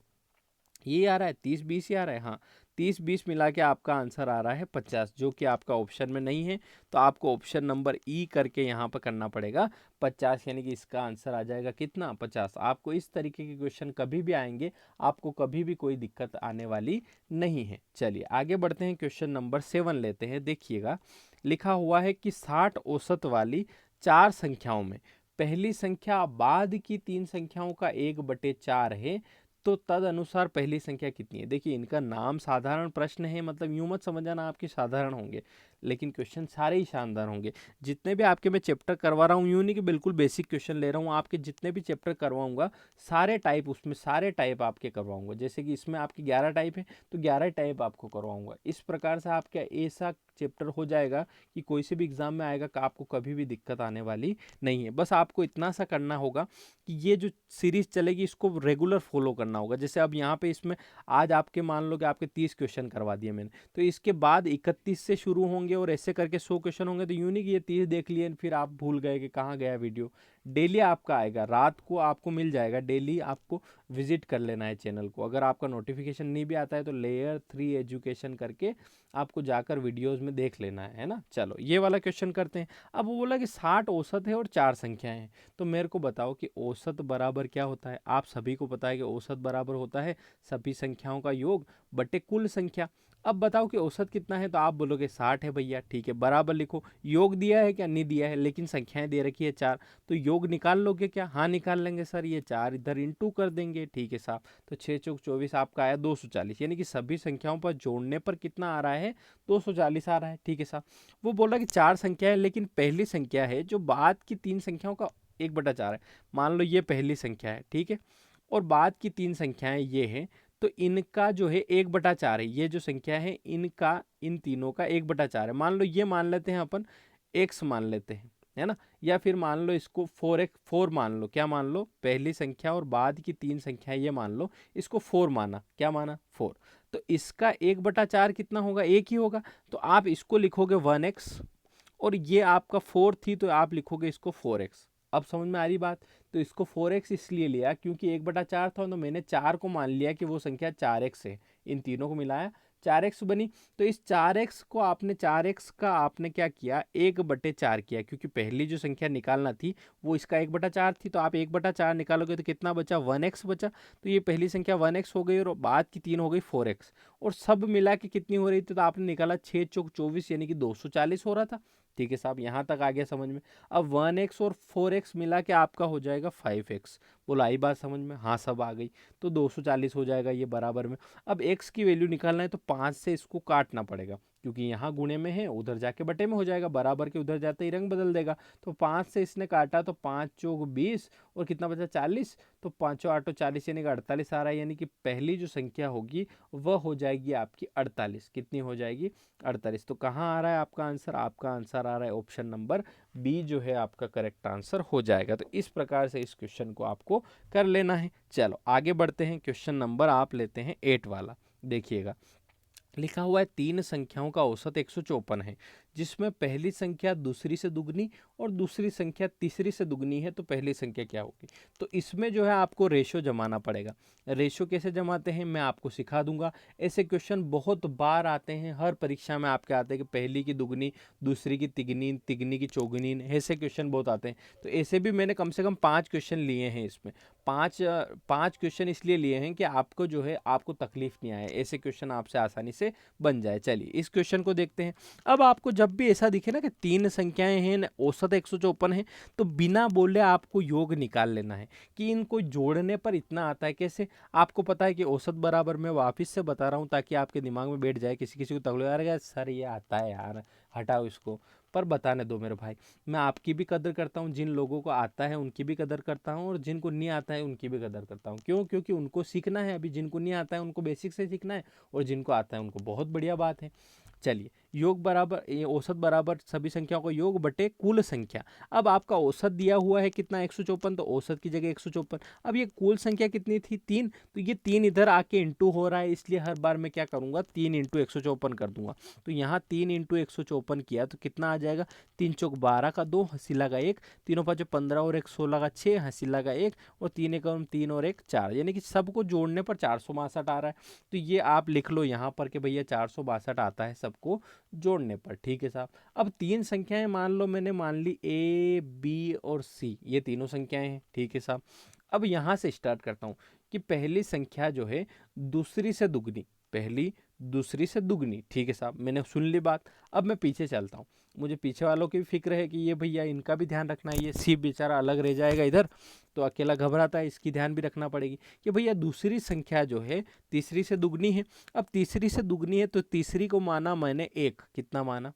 ये आ रहा है 30 20 ही आ रहा है। हाँ, 30 20 मिला के आपका आंसर आ रहा है 50, जो कि आपका ऑप्शन में नहीं है। तो आपको ऑप्शन नंबर ई करके यहाँ पर करना पड़ेगा 50, यानी कि इसका आंसर आ जाएगा कितना, 50। आपको इस तरीके के क्वेश्चन कभी भी आएंगे, आपको कभी भी कोई दिक्कत आने वाली नहीं है। चलिए आगे बढ़ते हैं, क्वेश्चन नंबर 7 लेते हैं। देखिएगा, लिखा हुआ है कि 60 औसत वाली 4 संख्याओं में पहली संख्या बाद की 3 संख्याओं का 1/4 है, तो तद अनुसार पहली संख्या कितनी है। देखिए, इनका नाम साधारण प्रश्न है, मतलब यूं मत समझना आपके साधारण होंगे, लेकिन क्वेश्चन सारे ही शानदार होंगे। जितने भी आपके मैं चैप्टर करवा रहा हूँ, यूं नहीं कि बिल्कुल बेसिक क्वेश्चन ले रहा हूँ, आपके जितने भी चैप्टर करवाऊंगा सारे टाइप, उसमें सारे टाइप आपके करवाऊंगा। जैसे कि इसमें आपके 11 टाइप है, तो 11 टाइप आपको करवाऊंगा। इस प्रकार से आपका ऐसा चैप्टर हो जाएगा कि कोई से भी एग्जाम में आएगा, आपको कभी भी दिक्कत आने वाली नहीं है। बस आपको इतना सा करना होगा कि ये जो सीरीज चलेगी इसको रेगुलर फॉलो करना होगा। जैसे अब यहाँ पे इसमें आज आपके मान लो कि आपके 30 क्वेश्चन करवा दिए मैंने, तो इसके बाद 31 से शुरू होंगे और ऐसे करके 100 क्वेश्चन होंगे। तो यूं नहीं कि ये 30 देख लिए फिर आप भूल गए कि कहाँ गया वीडियो। डेली आपका आएगा, रात को आपको मिल जाएगा, डेली आपको विजिट कर लेना है चैनल को। अगर आपका नोटिफिकेशन नहीं भी आता है तो लेयर 3 एजुकेशन करके आपको जाकर वीडियोस में देख लेना है ना। चलो ये वाला क्वेश्चन करते हैं। अब वो बोला कि 60 औसत है और 4 संख्याएं हैं, तो मेरे को बताओ कि औसत बराबर क्या होता है। आप सभी को पता है कि औसत बराबर होता है सभी संख्याओं का योग बटे कुल संख्या। अब बताओ कि औसत कितना है, तो आप बोलोगे 60 है भैया। ठीक है, बराबर लिखो। योग दिया है क्या, नहीं दिया है, लेकिन संख्याएं दे रखी है 4, तो योग निकाल लोगे क्या, हाँ निकाल लेंगे सर। ये 4 इधर इंटू कर देंगे। ठीक है साहब, तो 6 चौक 24 आपका आया 240, यानी कि सभी संख्याओं पर जोड़ने पर कितना आ रहा है, 240 आ रहा है। ठीक है साहब, वो बोल रहा है कि 4 संख्या है, लेकिन पहली संख्या है जो बाद की 3 संख्याओं का 1/4 है। मान लो ये पहली संख्या है, ठीक है, और बाद की 3 संख्याएं ये हैं, तो इनका जो है 1/4 है। ये जो संख्या है इनका, इन तीनों का 1/4 है। मान लो ये मान लेते हैं अपन, एक्स मान लेते हैं। है ना। या फिर मान लो इसको 4 मान लो, क्या मान लो, पहली संख्या और बाद की 3 संख्या ये मान लो, इसको 4 माना, क्या माना 4। तो इसका 1/4 कितना होगा, 1 ही होगा। तो आप इसको लिखोगे 1x, और ये आपका 4 थी तो आप लिखोगे इसको 4x। अब समझ में आ रही बात। तो इसको 4x इसलिए लिया क्योंकि 1/4 था, तो मैंने 4 को मान लिया कि वो संख्या 4x है, इन तीनों को मिलाया 4x बनी। तो इस 4x को आपने 4x का आपने क्या किया, 1/4 किया, क्योंकि पहली जो संख्या निकालना थी वो इसका 1/4 थी। तो आप 1/4 निकालोगे तो कितना बचा, 1x बचा। तो ये पहली संख्या 1x हो गई और बाद की 3 हो गई 4x, और सब मिला के कितनी हो रही थी, तो आपने निकाला 6 चौक 24 यानी कि 240 हो रहा था। ठीक है साहब, यहाँ तक आ गया समझ में। अब 1x और 4x मिला के आपका हो जाएगा 5x। बोला आई बात समझ में, हाँ सब आ गई। तो 240 हो जाएगा ये बराबर में। अब x की वैल्यू निकालना है तो 5 से इसको काटना पड़ेगा, क्योंकि यहाँ गुणे में है, उधर जाके बटे में हो जाएगा, बराबर के उधर जाते ही रंग बदल देगा। तो 5 से इसने काटा तो 5 चौक 20 और कितना बचा 40। तो 5 8 40 यानी कि 48 आ रहा है, यानी कि पहली जो संख्या होगी वह हो जाएगी आपकी 48। कितनी हो जाएगी, 48। तो कहाँ आ रहा है आपका आंसर, आपका आंसर आ रहा है ऑप्शन नंबर बी जो है आपका करेक्ट आंसर हो जाएगा। तो इस प्रकार से इस क्वेश्चन को आपको कर लेना है। चलो आगे बढ़ते हैं, क्वेश्चन नंबर आप लेते हैं 8 वाला। देखिएगा, लिखा हुआ है 3 संख्याओं का औसत 154 है, जिसमें पहली संख्या दूसरी से दुगनी और दूसरी संख्या तीसरी से दुगनी है, तो पहली संख्या क्या होगी। तो इसमें जो है आपको रेशो जमाना पड़ेगा। रेशो कैसे जमाते हैं मैं आपको सिखा दूंगा। ऐसे क्वेश्चन बहुत बार आते हैं, हर परीक्षा में आपके आते हैं कि पहली की दुगनी, दूसरी की तिगनी, तिगनी की चौगुनी, ऐसे क्वेश्चन बहुत आते हैं। तो ऐसे भी मैंने कम से कम 5 क्वेश्चन लिए हैं इसमें। पाँच क्वेश्चन इसलिए लिए हैं कि आपको जो है आपको तकलीफ नहीं आए, ऐसे क्वेश्चन आपसे आसानी से बन जाए। चलिए इस क्वेश्चन को देखते हैं। अब आपको जब भी ऐसा दिखे ना कि 3 संख्याएं हैं, औसत 154 है, तो बिना बोले आपको योग निकाल लेना है कि इनको जोड़ने पर इतना आता है। कैसे, आपको पता है कि औसत बराबर, मैं वापस से बता रहा हूँ ताकि आपके दिमाग में बैठ जाए। किसी किसी को तकलीफ आ रहा है सर ये आता है यार, हटाओ इसको, पर बताने दो मेरे भाई। मैं आपकी भी कदर करता हूँ, जिन लोगों को आता है उनकी भी कदर करता हूँ, और जिनको नहीं आता है उनकी भी कदर करता हूँ। क्यों, क्योंकि उनको सीखना है। अभी जिनको नहीं आता है उनको बेसिक से सीखना है, और जिनको आता है उनको बहुत बढ़िया बात है। चलिए, योग बराबर, ये औसत बराबर सभी संख्याओं का योग बटे कुल संख्या। अब आपका औसत दिया हुआ है कितना 154, तो औसत की जगह 154। अब ये कुल संख्या कितनी थी 3, तो ये 3 इधर आके इंटू हो रहा है, इसलिए हर बार मैं क्या करूंगा 3 इंटू 154 कर दूंगा। तो यहाँ 3 इंटू 154 किया तो कितना आ जाएगा, 3 चौक 12 का 2, हंसी लगा 1, तीनों पाँच 15 और 1 16 का 6, हंसी लगा 1, और 3 एक 3 और 1 4, यानी कि सबको जोड़ने पर 462 आ रहा है। तो ये आप लिख लो यहाँ पर कि भैया 462 आता है सबको जोड़ने पर। ठीक है साहब। अब 3 संख्याएं मान लो, मैंने मान ली ए बी और सी, ये तीनों संख्याएं हैं। ठीक है साहब। अब यहाँ से स्टार्ट करता हूँ कि पहली संख्या जो है दूसरी से दुगनी, पहली दूसरी से दुगनी। ठीक है साहब, मैंने सुन ली बात। अब मैं पीछे चलता हूँ, मुझे पीछे वालों की भी फिक्र है कि ये भैया इनका भी ध्यान रखना है, ये सी बेचारा अलग रह जाएगा इधर, तो अकेला घबराता है, इसकी ध्यान भी रखना पड़ेगी कि भैया दूसरी संख्या जो है तीसरी से दुगनी है। अब तीसरी से दुगनी है तो तीसरी को माना मैंने 1, कितना माना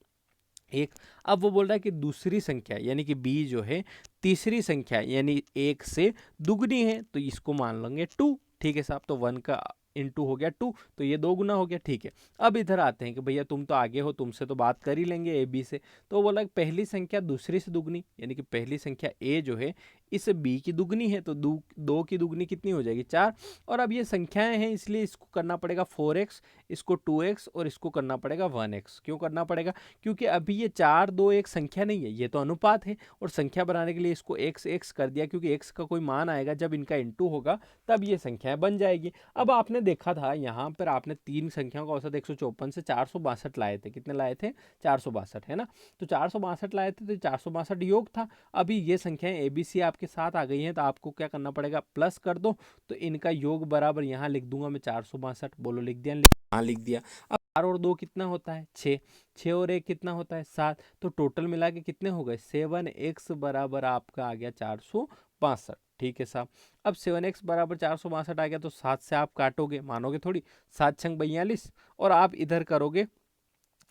1। अब वो बोल रहा है कि दूसरी संख्या यानी कि बी जो है तीसरी संख्या यानी 1 से दुगनी है, तो इसको मान लेंगे 2। ठीक है साहब, तो 1 का इंटू हो गया 2, तो ये 2 गुना हो गया। ठीक है, अब इधर आते हैं कि भैया तुम तो आगे हो, तुमसे तो बात कर ही लेंगे ए बी से। तो बोला कि पहली संख्या दूसरी से दुगनी, यानी कि पहली संख्या ए जो है इस बी की दुगनी है, तो 2 की दुगनी कितनी हो जाएगी 4। और अब ये संख्याएं हैं इसलिए इसको करना पड़ेगा 4x, इसको 2x और इसको करना पड़ेगा 1x। क्यों करना पड़ेगा, क्योंकि अभी ये 4 2 एक संख्या नहीं है, ये तो अनुपात है, और संख्या बनाने के लिए इसको x x कर दिया, क्योंकि x का कोई मान आएगा जब इनका इंटू होगा तब ये संख्याएं बन जाएगी। अब आपने देखा था यहाँ पर आपने 3 संख्याओं का औसत 154 से 462 लाए थे। कितने लाए थे, 462 है ना। तो 462 लाए थे तो 462 योग था। अभी ये संख्याएं ए बी सी आपके साथ आ गई हैं, तो आपको क्या करना पड़ेगा, प्लस कर दो। तो इनका योग बराबर यहाँ लिख दूंगा मैं 462। बोलो लिख दिया, हाँ लिख दिया। अब 4 और 2 कितना होता है 6, 6 और 1 कितना होता है 7, तो टोटल मिला के कितने हो गए 7x बराबर आपका आ गया 462। ठीक है साहब। अब 7x बराबर 462 आ गया, तो 7 से आप काटोगे, मानोगे थोड़ी, 7 छंग 42, और आप इधर करोगे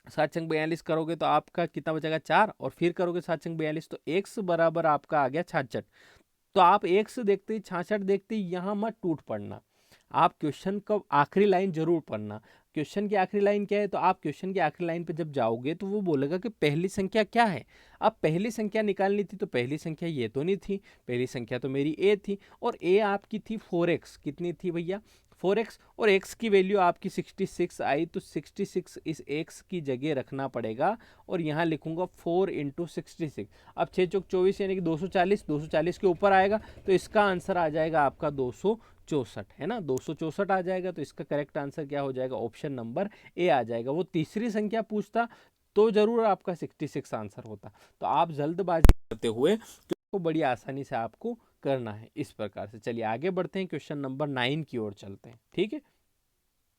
7 छंग 42 करोगे तो आपका कितना बचेगा 4, और फिर करोगे 7 छंग 42, तो x बराबर आपका आ गया 66। तो आप x देखते ही 66 देखते ही यहाँ मत टूट पड़ना, आप क्वेश्चन का आखिरी लाइन जरूर पढ़ना, क्वेश्चन की आखिरी लाइन क्या है, तो आप क्वेश्चन की आखिरी लाइन पे जब जाओगे तो वो बोलेगा कि पहली संख्या क्या है। अब पहली संख्या निकालनी थी, तो पहली संख्या ये तो नहीं थी, पहली संख्या तो मेरी ए थी, और ए आपकी थी 4x। कितनी थी भैया? 4x। और x की वैल्यू आपकी 66 आई, तो 66 इस x की जगह रखना पड़ेगा, और यहाँ लिखूंगा 4 इंटू 66। अब 6 चौक 24 यानी कि 240, 240 के ऊपर आएगा, तो इसका आंसर आ जाएगा आपका 264, है ना, 264 आ जाएगा। तो इसका करेक्ट आंसर क्या हो जाएगा? ऑप्शन नंबर ए आ जाएगा। वो तीसरी संख्या पूछता तो जरूर आपका 66 आंसर होता। तो आप जल्दबाजी करते हुए को बड़ी आसानी से आपको करना है इस प्रकार से। चलिए आगे बढ़ते हैं, क्वेश्चन नंबर 9 की ओर चलते हैं। ठीक है,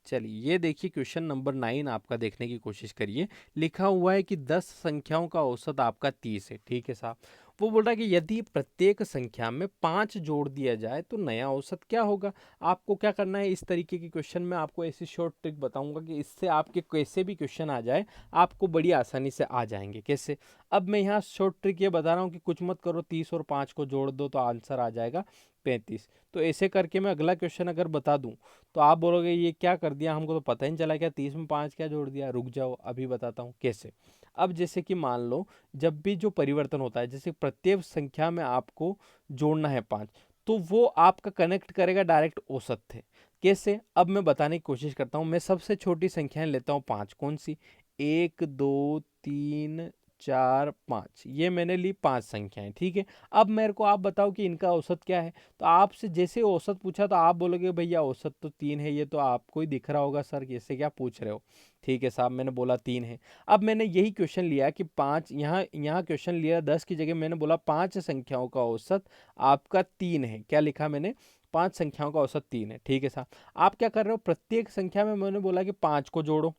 चलिए ये देखिए क्वेश्चन नंबर 9 आपका देखने की कोशिश करिए। लिखा हुआ है कि 10 संख्याओं का औसत आपका 30 है। ठीक है साहब। वो बोल रहा है कि यदि प्रत्येक संख्या में 5 जोड़ दिया जाए तो नया औसत क्या होगा। आपको क्या करना है, इस तरीके के क्वेश्चन में आपको ऐसी शॉर्ट ट्रिक बताऊंगा कि इससे आपके कैसे भी क्वेश्चन आ जाए आपको बड़ी आसानी से आ जाएंगे। कैसे? अब मैं यहाँ शॉर्ट ट्रिक ये बता रहा हूँ कि कुछ मत करो, 30 और 5 को जोड़ दो तो आंसर आ जाएगा 35। तो ऐसे करके मैं अगला क्वेश्चन अगर बता दूं तो आप बोलोगे ये क्या कर दिया, हमको तो पता ही नहीं चला, क्या 30 में 5 क्या जोड़ दिया। रुक जाओ, अभी बताता हूँ कैसे। अब जैसे कि मान लो जब भी जो परिवर्तन होता है, जैसे प्रत्येक संख्या में आपको जोड़ना है 5, तो वो आपका कनेक्ट करेगा डायरेक्ट औसत थे। कैसे? अब मैं बताने की कोशिश करता हूँ। मैं सबसे छोटी संख्याएं लेता हूँ 5। कौन सी? 1 2 3 4 5, ये मैंने ली 5 संख्याएं। ठीक है। अब मेरे को आप बताओ कि इनका औसत क्या है। तो आपसे जैसे औसत पूछा तो आप बोलोगे भैया औसत तो 3 है, ये तो आपको ही दिख रहा होगा सर, कैसे क्या पूछ रहे हो। ठीक है साहब, मैंने बोला 3 है। अब मैंने यही क्वेश्चन लिया कि 5, यहाँ क्वेश्चन लिया 10 की जगह मैंने बोला 5 संख्याओं का औसत आपका 3 है। क्या लिखा मैंने? 5 संख्याओं का औसत 3 है। ठीक है साहब। आप क्या कर रहे हो, प्रत्येक संख्या में मैंने बोला कि 5 को जोड़ो।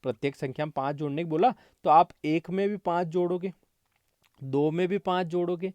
प्रत्येक संख्या में 5 जोड़ने को बोला, तो आप 1 में भी 5 जोड़ोगे, 2 में भी 5 जोड़ोगे,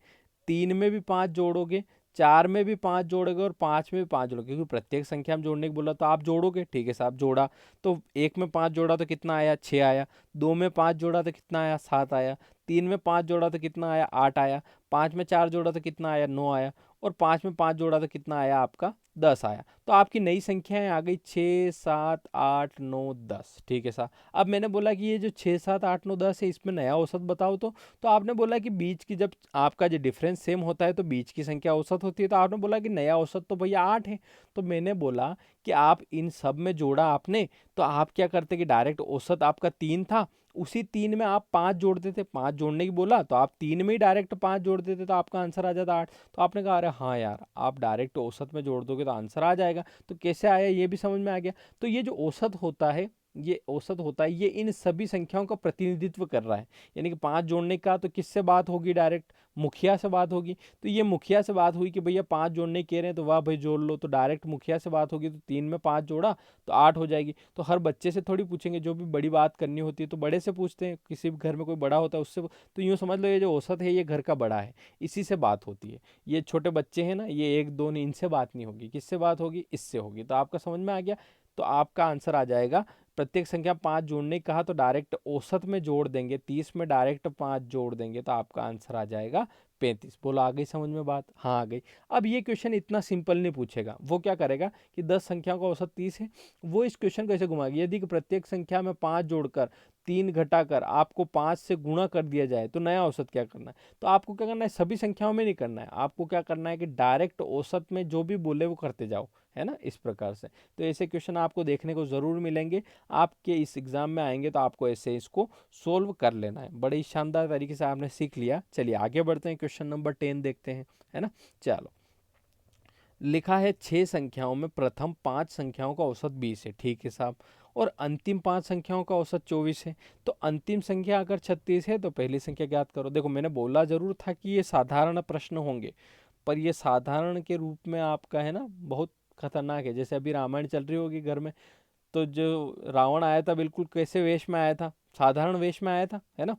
3 में भी 5 जोड़ोगे, 4 में भी 5 जोड़ोगे, और 5 में भी 5 जोड़ोगे, क्योंकि प्रत्येक संख्या में जोड़ने को बोला तो आप जोड़ोगे। ठीक है साहब, जोड़ा तो 1 में 5 जोड़ा तो कितना आया? 6 आया। 2 में 5 जोड़ा तो कितना आया? 7 आया। 3 में 5 जोड़ा तो कितना आया? 8 आया। 5 में 4 जोड़ा तो कितना आया? 9 आया। और 5 में 5 जोड़ा तो कितना आया आपका? 10 आया। तो आपकी नई संख्याएं आ गई 6 7 8 9 10। ठीक है साहब। अब मैंने बोला कि ये जो 6 7 8 9 10 है, इसमें नया औसत बताओ। तो आपने बोला कि बीच की जब आपका जो डिफरेंस सेम होता है तो बीच की संख्या औसत होती है। तो आपने बोला कि नया औसत तो भैया 8 है। तो मैंने बोला कि आप इन सब में जोड़ा आपने, तो आप क्या करते कि डायरेक्ट औसत आपका 3 था, उसी 3 में आप 5 जोड़ते थे। 5 जोड़ने की बोला तो आप 3 में ही डायरेक्ट 5 जोड़ देते तो आपका आंसर आ जाता 8। तो आपने कहा अरे हाँ यार, आप डायरेक्ट औसत में जोड़ दोगे तो आंसर आ जाएगा। तो कैसे आया ये भी समझ में आ गया। तो ये जो औसत होता है, ये औसत होता है, ये इन सभी संख्याओं का प्रतिनिधित्व कर रहा है। यानी कि 5 जोड़ने का तो किससे बात होगी? डायरेक्ट मुखिया से बात होगी। तो ये मुखिया से बात हुई कि भैया 5 जोड़ने कह रहे हैं तो वाह भाई जोड़ लो, तो डायरेक्ट मुखिया से बात होगी। तो 3 में 5 जोड़ा तो 8 हो जाएगी। तो हर बच्चे से थोड़ी पूछेंगे, जो भी बड़ी बात करनी होती है तो बड़े से पूछते हैं, किसी भी घर में कोई बड़ा होता है उससे। तो यूँ समझ लो ये जो औसत है ये घर का बड़ा है, इसी से बात होती है। ये छोटे बच्चे हैं ना, ये 1 2 नहीं, इनसे बात नहीं होगी। किससे बात होगी? इससे होगी। तो आपका समझ में आ गया। तो आपका आंसर आ जाएगा, प्रत्येक संख्या 5 जोड़ने कहा तो डायरेक्ट औसत में जोड़ देंगे, 30 में डायरेक्ट 5 जोड़ देंगे तो आपका आंसर आ जाएगा 35। बोलो आ गई समझ में बात? हाँ आ गई। अब ये क्वेश्चन इतना सिंपल नहीं पूछेगा। वो क्या करेगा कि 10 संख्याओं का औसत 30 है, वो इस क्वेश्चन को ऐसे घुमाएगा, यदि प्रत्येक संख्या में 5 जोड़कर 3 घटाकर आपको 5 से गुणा कर दिया जाए तो नया औसत क्या करना है। तो आपको क्या करना है, सभी संख्याओं में नहीं करना है, आपको क्या करना है कि डायरेक्ट औसत में जो भी बोले वो करते जाओ, है ना, इस प्रकार से। तो ऐसे क्वेश्चन आपको देखने को ज़रूर मिलेंगे। आपके इस एग्ज़ाम में आएंगे तो आपको ऐसे इसको सोल्व कर लेना है। बड़े ही शानदार तरीके से आपने सीख लिया। चलिए आगे बढ़ते हैं, क्वेश्चन नंबर 10 देखते हैं, है ना। चलो, लिखा है 6 संख्याओं में प्रथम 5 संख्याओं का औसत 20 है। ठीक है साहब। और अंतिम 5 संख्याओं का औसत 24 है। तो अंतिम संख्या अगर 36 है तो पहली संख्या ज्ञात करो। देखो मैंने बोला जरूर था कि ये साधारण प्रश्न होंगे, पर ये साधारण के रूप में आपका है ना बहुत खतरनाक है। जैसे अभी रामायण चल रही होगी घर में, तो जो रावण आया था बिल्कुल कैसे वेश में आया था? साधारण वेश में आया था, है ना।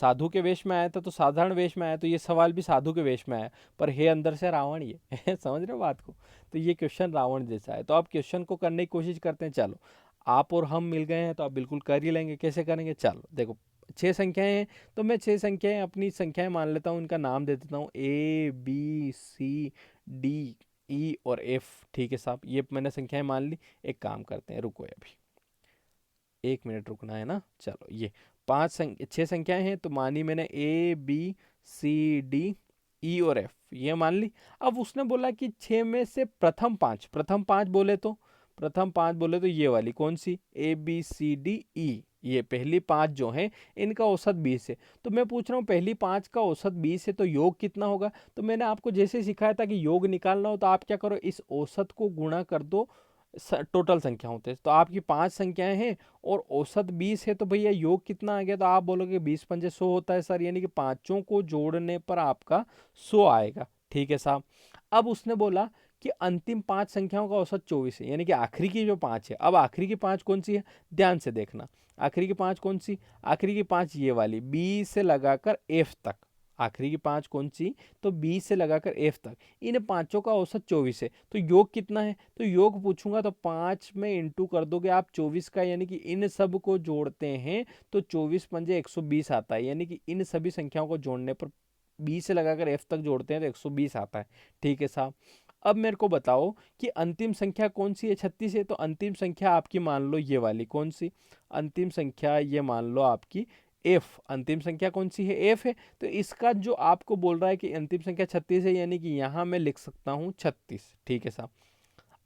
साधु के वेश में आया था तो साधारण वेश में आया, तो ये सवाल भी साधु के वेश में आया, पर है अंदर से रावण ये समझ रहे हो बात को। तो ये क्वेश्चन रावण जैसा है। तो आप क्वेश्चन को करने की कोशिश करते हैं। चलो, आप और हम मिल गए हैं तो आप बिल्कुल कर ही लेंगे। कैसे करेंगे? चलो देखो, 6 संख्याएं हैं तो मैं 6 संख्याएं अपनी संख्याएं मान लेता हूँ, इनका नाम दे देता हूँ ABCD E और F। ठीक है साहब, ये मैंने संख्याएं मान ली। एक काम करते हैं, रुको अभी एक मिनट रुकना है ना। चलो, ये छह संख्याएं हैं, तो मानी मैंने ए बी सी डी ई और एफ, ये मान ली। अब उसने बोला कि छह में से प्रथम पांच बोले तो ये वाली कौन सी, ए बी सी डी ई, ये पहली पांच जो है इनका औसत 20 है। तो मैं पूछ रहा हूँ पहली पांच का औसत 20 है तो योग कितना होगा। तो मैंने आपको जैसे सिखाया था कि योग निकालना हो तो आप क्या करो, इस औसत को गुणा कर दो टोटल संख्या होते हैं। तो आपकी पांच संख्याएं हैं और औसत 20 है, तो भैया योग कितना आ गया। तो आप बोलोगे 20 पंजे 100 होता है सर, यानी कि पांचों को जोड़ने पर आपका 100 आएगा। ठीक है साहब। अब उसने बोला कि अंतिम पांच संख्याओं का औसत 24 है, यानी कि आखिरी की जो पांच है। अब आखिरी की पांच कौन सी है, ध्यान से देखना। आखिरी की पांच कौन सी, आखिरी की पांच ये वाली बी से लगाकर एफ तक। आखिरी की पांच कौन सी, तो बी से लगाकर एफ तक। इन पांचों का औसत 24 है। तो योग कितना है, तो योग पूछूंगा तो 5 में इंटू कर दोगे आप 24 का, यानी कि इन सब को जोड़ते हैं तो 24 पंजे 120 आता है। यानी कि इन सभी संख्याओं को जोड़ने पर बी से लगाकर एफ तक जोड़ते हैं तो 120 आता है। ठीक है साहब। अब मेरे को बताओ कि अंतिम संख्या कौन सी है, 36 है। तो अंतिम संख्या आपकी मान लो ये वाली कौन सी, अंतिम संख्या ये मान लो आपकी एफ। अंतिम संख्या कौन सी है, एफ है। तो इसका जो आपको बोल रहा है कि अंतिम संख्या 36 है, यानी कि यहां मैं लिख सकता हूं 36। ठीक है साहब।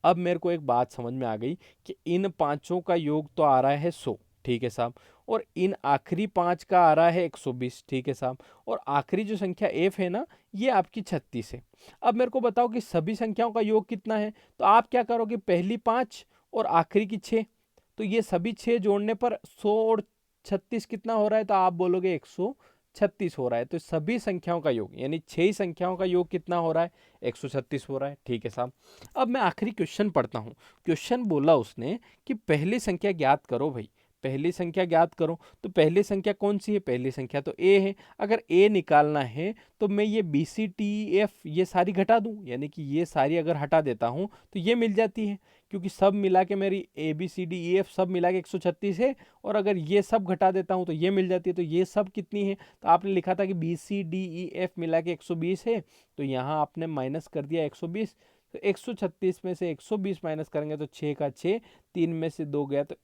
अब मेरे को एक बात समझ में आ गई कि इन पांचों का योग तो आ रहा है 100। ठीक है साहब। और इन आखिरी पांच का आ रहा है 120। ठीक है साहब। और आखिरी जो संख्या एफ है ना, ये आपकी 36 है। अब मेरे को बताओ कि सभी संख्याओं का योग कितना है। तो आप क्या करोगे, पहली पांच और आखिरी की 6, तो ये सभी 6 जोड़ने पर 100 और 36 कितना हो रहा है, तो आप बोलोगे 136 हो रहा है। तो सभी संख्याओं का योग यानी 6 संख्याओं का योग कितना हो रहा है, 136 हो रहा है। ठीक है साहब। अब मैं आखिरी क्वेश्चन पढ़ता हूं। क्वेश्चन बोला उसने कि पहली संख्या ज्ञात करो भाई, पहली संख्या ज्ञात करो। तो पहली संख्या कौन सी है, पहली संख्या तो ए है। अगर ए निकालना है तो मैं ये बी सी टी एफ ये सारी घटा दूं, यानी कि ये सारी अगर हटा देता हूं तो ये मिल जाती है, क्योंकि सब मिला के मेरी A B C D E F सब मिला के 136 है। और अगर ये सब घटा देता हूं तो ये मिल जाती है। तो ये सब कितनी है, तो आपने लिखा था कि B C D E F मिला के 120 है, तो यहाँ आपने माइनस कर दिया 120। तो 136 में से 120 माइनस करेंगे तो 6 का 6, 3 में से 2 गया तो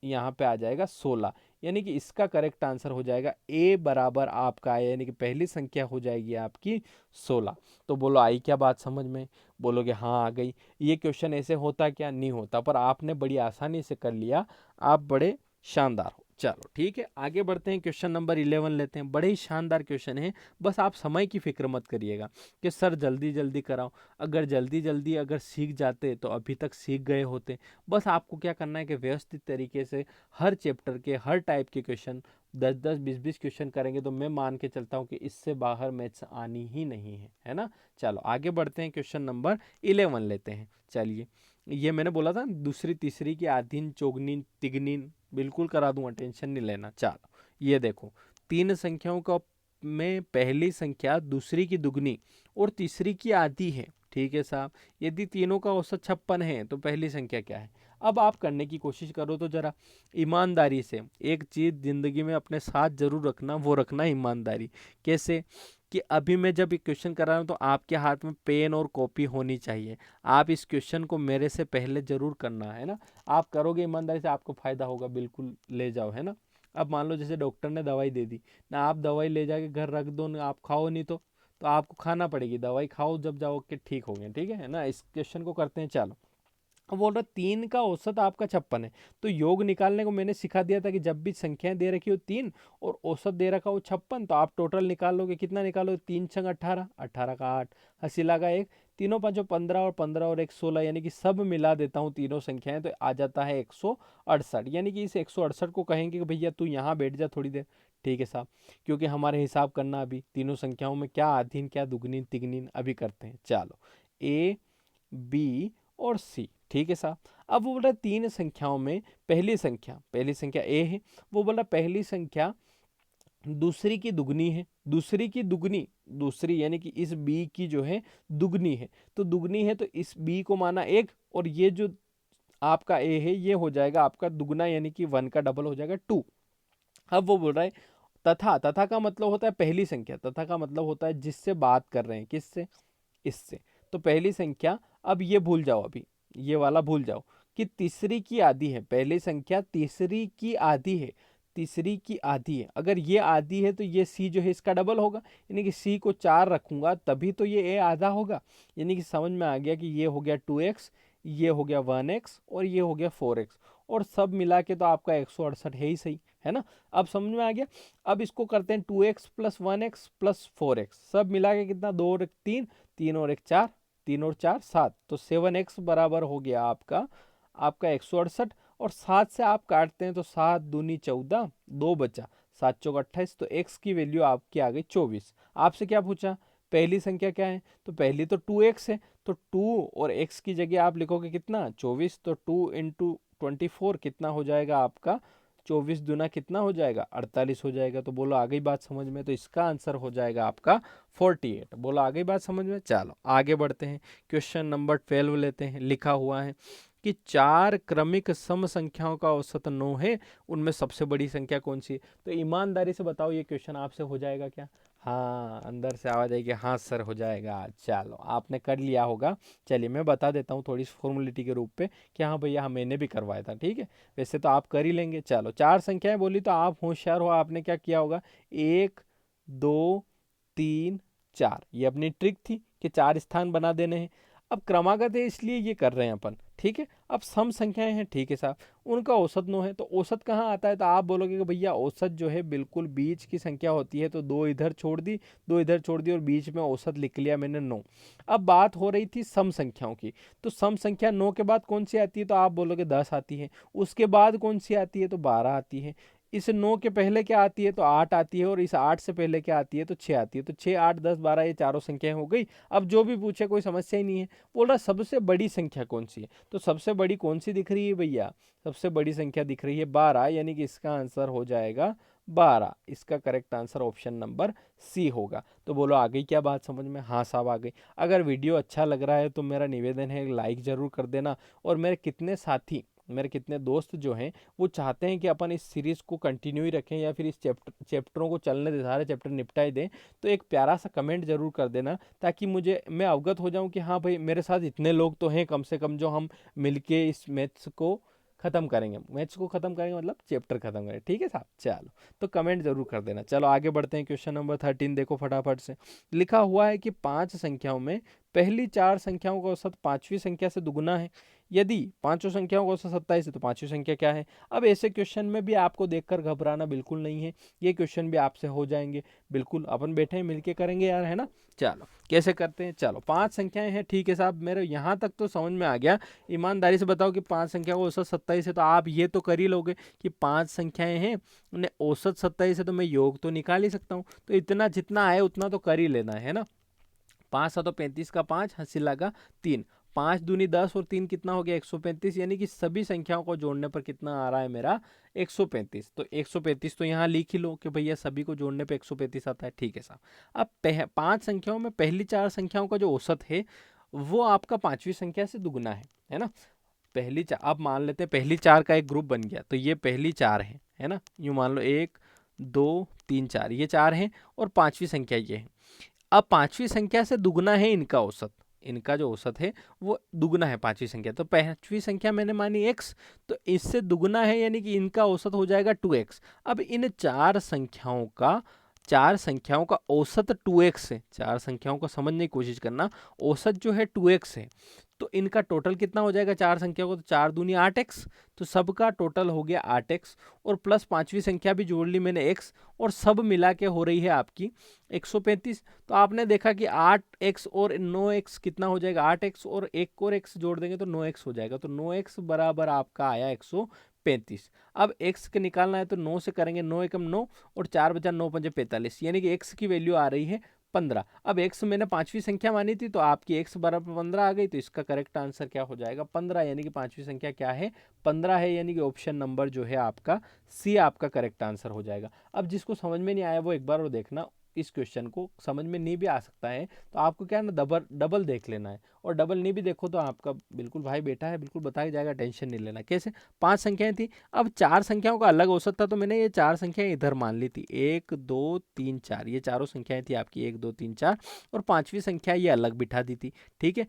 यहाँ पे आ जाएगा 16। यानी कि इसका करेक्ट आंसर हो जाएगा ए बराबर आपका है, यानी कि पहली संख्या हो जाएगी आपकी 16। तो बोलो आई क्या बात समझ में, बोलोगे हाँ आ गई। ये क्वेश्चन ऐसे होता क्या, नहीं होता, पर आपने बड़ी आसानी से कर लिया, आप बड़े शानदार हो। चलो ठीक है, आगे बढ़ते हैं। क्वेश्चन नंबर 11 लेते हैं। बड़े ही शानदार क्वेश्चन है, बस आप समय की फिक्र मत करिएगा कि सर जल्दी जल्दी कराओ। अगर जल्दी जल्दी अगर सीख जाते तो अभी तक सीख गए होते। बस आपको क्या करना है कि व्यवस्थित तरीके से हर चैप्टर के हर टाइप के क्वेश्चन 10-10 20-20 क्वेश्चन करेंगे तो मैं मान के चलता हूँ कि इससे बाहर मैथ्स आनी ही नहीं है ना। चलो आगे बढ़ते हैं, क्वेश्चन नंबर 11 लेते हैं। चलिए, ये मैंने बोला था दूसरी तीसरी की आधीन चौगुनी तिगुनी बिल्कुल करा दूंगा, टेंशन नहीं लेना। चलो ये देखो, तीन संख्याओं का में पहली संख्या दूसरी की दुगनी और तीसरी की आधी है। ठीक है साहब। यदि तीनों का औसत 56 है तो पहली संख्या क्या है। अब आप करने की कोशिश करो तो जरा ईमानदारी से। एक चीज जिंदगी में अपने साथ जरूर रखना, वो रखना ईमानदारी। कैसे कि अभी मैं जब ये क्वेश्चन कर रहा हूँ तो आपके हाथ में पेन और कॉपी होनी चाहिए। आप इस क्वेश्चन को मेरे से पहले जरूर करना है ना। आप करोगे ईमानदारी से, आपको फायदा होगा, बिल्कुल ले जाओ, है ना। अब मान लो जैसे डॉक्टर ने दवाई दे दी ना, आप दवाई ले जाके घर रख दो ना, आप खाओ नहीं तो आपको खाना पड़ेगी दवाई, खाओ जब जाओ के ठीक हो गए। ठीक है ना। इस क्वेश्चन को करते हैं। चलो, अब बोल रहा तीन का औसत आपका 56 है। तो योग निकालने को मैंने सिखा दिया था कि जब भी संख्याएं दे रखी हो 3 और औसत दे रखा हो 56, तो आप टोटल निकालोगे, कितना निकालोगे, 3 छंग 18, 18 का 8, हंसी लगा 1, तीनों पांचों 15 और 15 और 1 16, यानी कि सब मिला देता हूँ तीनों संख्याएं तो आ जाता है 168। यानी कि इस 168 को कहेंगे कि भैया तू यहाँ बैठ जा थोड़ी देर। ठीक है साहब, क्योंकि हमारे हिसाब करना अभी तीनों संख्याओं में क्या आधीन क्या दुगनी तिगनी अभी करते हैं। चलो, ए बी और सी। ठीक है साहब। अब वो बोल रहा है तीन संख्याओं में पहली संख्या ए है। वो बोल रहा पहली संख्या दूसरी की दुगनी है। दूसरी की दुगनी, दूसरी यानी कि इस बी की जो है दुगनी है। तो दुगनी है तो इस बी को माना एक, और ये जो आपका ए है ये हो जाएगा आपका दुगना, यानी कि 1 का डबल हो जाएगा 2। अब वो बोल रहा है तथा, तथा का मतलब होता है पहली संख्या, तथा का मतलब होता है जिससे बात कर रहे हैं, किससे, इससे। तो पहली संख्या, अब ये भूल जाओ, अभी ये वाला भूल जाओ कि तीसरी की आधी है, पहली संख्या तीसरी की आधी है, तीसरी की आधी है। अगर ये आधी है तो ये सी जो है इसका डबल होगा, यानी कि सी को 4 रखूंगा तभी तो ये ए आधा होगा। यानी कि समझ में आ गया कि ये हो गया 2x, ये हो गया 1x और ये हो गया 4x, और सब मिला के तो आपका 168 है ही सही, है ना। अब समझ में आ गया। अब इसको करते हैं 2x plus 1x plus 4x, सब मिला के कितना, 2 और 1 3, 3 और 1 4, 3 और 4 7, तो 7x बराबर हो गया आपका आपका 168। और 7 से आप काटते हैं तो 7 दूनी 14, 2 बचा, 7 चौक 28, तो x की वैल्यू आपकी आ गई 24। आपसे क्या पूछा, पहली संख्या क्या है, तो पहली तो 2x है, तो 2 और x की जगह आप लिखोगे कितना 24, तो 2 इंटू 24 कितना हो जाएगा आपका, 24 दूना कितना हो जाएगा 48 हो जाएगा। तो बोलो आ गई बात समझ में, तो इसका आंसर हो जाएगा आपका 48। बोलो आ गई बात समझ में। चलो आगे बढ़ते हैं, क्वेश्चन नंबर 12 लेते हैं। लिखा हुआ है कि 4 क्रमिक सम संख्याओं का औसत 9 है, उनमें सबसे बड़ी संख्या कौन सी है। तो ईमानदारी से बताओ ये क्वेश्चन आपसे हो जाएगा क्या। हाँ, अंदर से आवाज आएगी हाँ सर हो जाएगा। चलो आपने कर लिया होगा। चलिए मैं बता देता हूँ थोड़ी फॉर्मेलिटी के रूप पे कि हाँ भैया हाँ मैंने भी करवाया था, ठीक है। वैसे तो आप कर ही लेंगे। चलो 4 संख्याएं बोली तो आप होशियार हो, आपने क्या किया होगा, 1 2 3 4, ये अपनी ट्रिक थी कि 4 स्थान बना देने हैं। अब क्रमागत है इसलिए ये कर रहे हैं अपन, ठीक है। अब सम संख्याएं हैं, ठीक है साहब, उनका औसत 9 है, तो औसत कहाँ आता है, तो आप बोलोगे कि भैया औसत जो है बिल्कुल बीच की संख्या होती है, तो 2 इधर छोड़ दी, 2 इधर छोड़ दी और बीच में औसत लिख लिया मैंने 9। अब बात हो रही थी सम संख्याओं की, तो सम संख्या 9 के बाद कौन सी आती है, तो आप बोलोगे 10 आती है। उसके बाद कौन सी आती है, तो 12 आती है। इस 9 के पहले क्या आती है, तो 8 आती है। और इस 8 से पहले क्या आती है, तो 6 आती है। तो 6 8 10 12 ये चारों संख्याएं हो गई। अब जो भी पूछे कोई समस्या ही नहीं है। बोल रहा सबसे बड़ी संख्या कौन सी है, तो सबसे बड़ी कौन सी दिख रही है भैया, सबसे बड़ी संख्या दिख रही है 12, यानी कि इसका आंसर हो जाएगा 12। इसका correct answer option number C होगा। तो बोलो आ गई क्या बात समझ में। हाँ साहब आ गई। अगर वीडियो अच्छा लग रहा है तो मेरा निवेदन है लाइक जरूर कर देना। और मेरे कितने साथी, मेरे कितने दोस्त जो हैं वो चाहते हैं कि अपन इस सीरीज़ को कंटिन्यू ही रखें या फिर इस चैप्टरों को चलने दे, सारे चैप्टर निपटाए दें, तो एक प्यारा सा कमेंट जरूर कर देना, ताकि मुझे मैं अवगत हो जाऊं कि हाँ भाई मेरे साथ इतने लोग तो हैं कम से कम जो हम मिलके इस मैथ्स को खत्म करेंगे, मैथ्स को खत्म करेंगे मतलब चैप्टर खत्म करेंगे, ठीक है साहब। चलो तो कमेंट जरूर कर देना। चलो आगे बढ़ते हैं, क्वेश्चन नंबर 13 देखो फटाफट से। लिखा हुआ है कि 5 संख्याओं में पहली 4 संख्याओं का औसत 5वीं संख्या से दुगुना है। यदि पांचों संख्याओं का औसत 27 है तो 5वीं संख्या क्या है। अब ऐसे क्वेश्चन में भी आपको देखकर घबराना बिल्कुल नहीं है, ये क्वेश्चन भी आपसे हो जाएंगे बिल्कुल। अपन बैठे हैं मिलके करेंगे यार, है ना। चलो कैसे करते हैं, चलो 5 संख्याएं हैं, ठीक है साहब, मेरे यहाँ तक तो समझ में आ गया। ईमानदारी से बताओ कि 5 संख्या का औसत 27 है, तो आप ये तो कर ही लोगे कि 5 संख्याएं हैं उन्हें औसत 27 है, तो मैं योग तो निकाल ही सकता हूँ। तो इतना जितना आए उतना तो कर ही लेना है ना। 5 7 35 का 5, हंसी लगा 3, 5 दूनी 10 और 3 कितना हो गया 135, यानी कि सभी संख्याओं को जोड़ने पर कितना आ रहा है मेरा 135। तो 135 तो यहाँ लिख ही लो कि भैया सभी को जोड़ने पे 135 आता है, ठीक है साहब। अब 5 संख्याओं में पहली 4 संख्याओं का जो औसत है वो आपका 5वीं संख्या से दुगुना है ना। पहली 4, अब मान लेते हैं पहली 4 का एक ग्रुप बन गया, तो ये पहली 4 है ना, यूँ मान लो 1 2 3 4, ये 4 हैं और 5वीं संख्या ये है। अब 5वीं संख्या से दुगुना है इनका औसत, इनका जो औसत है वो दुगुना है 5वीं संख्या। तो 5वीं संख्या मैंने मानी x, तो इससे दुगुना है यानी कि इनका औसत हो जाएगा 2x। अब इन 4 संख्याओं का औसत 2x है। 4 संख्याओं को समझने की कोशिश करना, औसत जो है 2x है, तो इनका टोटल कितना हो जाएगा 4 संख्याओं को, तो 4 दूनी 8x, तो सबका टोटल हो गया 8x, और प्लस 5वीं संख्या भी जोड़ ली मैंने x, और सब मिला के हो रही है आपकी 135। तो आपने देखा कि 8x और 9x कितना हो जाएगा, 8x और एक और x जोड़ देंगे तो 9x हो जाएगा। तो 9x बराबर आपका आया 135। अब x के निकालना है तो 9 से करेंगे, 9 एकम 9 और 4 बचा 9 पंजे 45, यानी कि x की वैल्यू आ रही है 15। अब x मैंने 5वीं संख्या मानी थी, तो आपकी x बराबर 15 आ गई, तो इसका करेक्ट आंसर क्या हो जाएगा 15, यानी कि 5वीं संख्या क्या है 15 है, यानी कि ऑप्शन नंबर जो है आपका सी आपका करेक्ट आंसर हो जाएगा। अब जिसको समझ में नहीं आया वो एक बार और देखना, इस क्वेश्चन को समझ में नहीं भी आ सकता है तो आपको क्या है ना डबल देख लेना है, और डबल नहीं भी देखो तो आपका बिल्कुल भाई बेटा है, बिल्कुल बताया जाएगा, टेंशन नहीं लेना। कैसे 5 संख्याएं थी, अब 4 संख्याओं का अलग औसत था, तो मैंने ये 4 संख्याएं इधर मान ली थी, 1 2 3 4, ये चारों संख्याएं थी आपकी 1 2 3 4, और 5वीं संख्या ये अलग बिठा दी थी, ठीक है।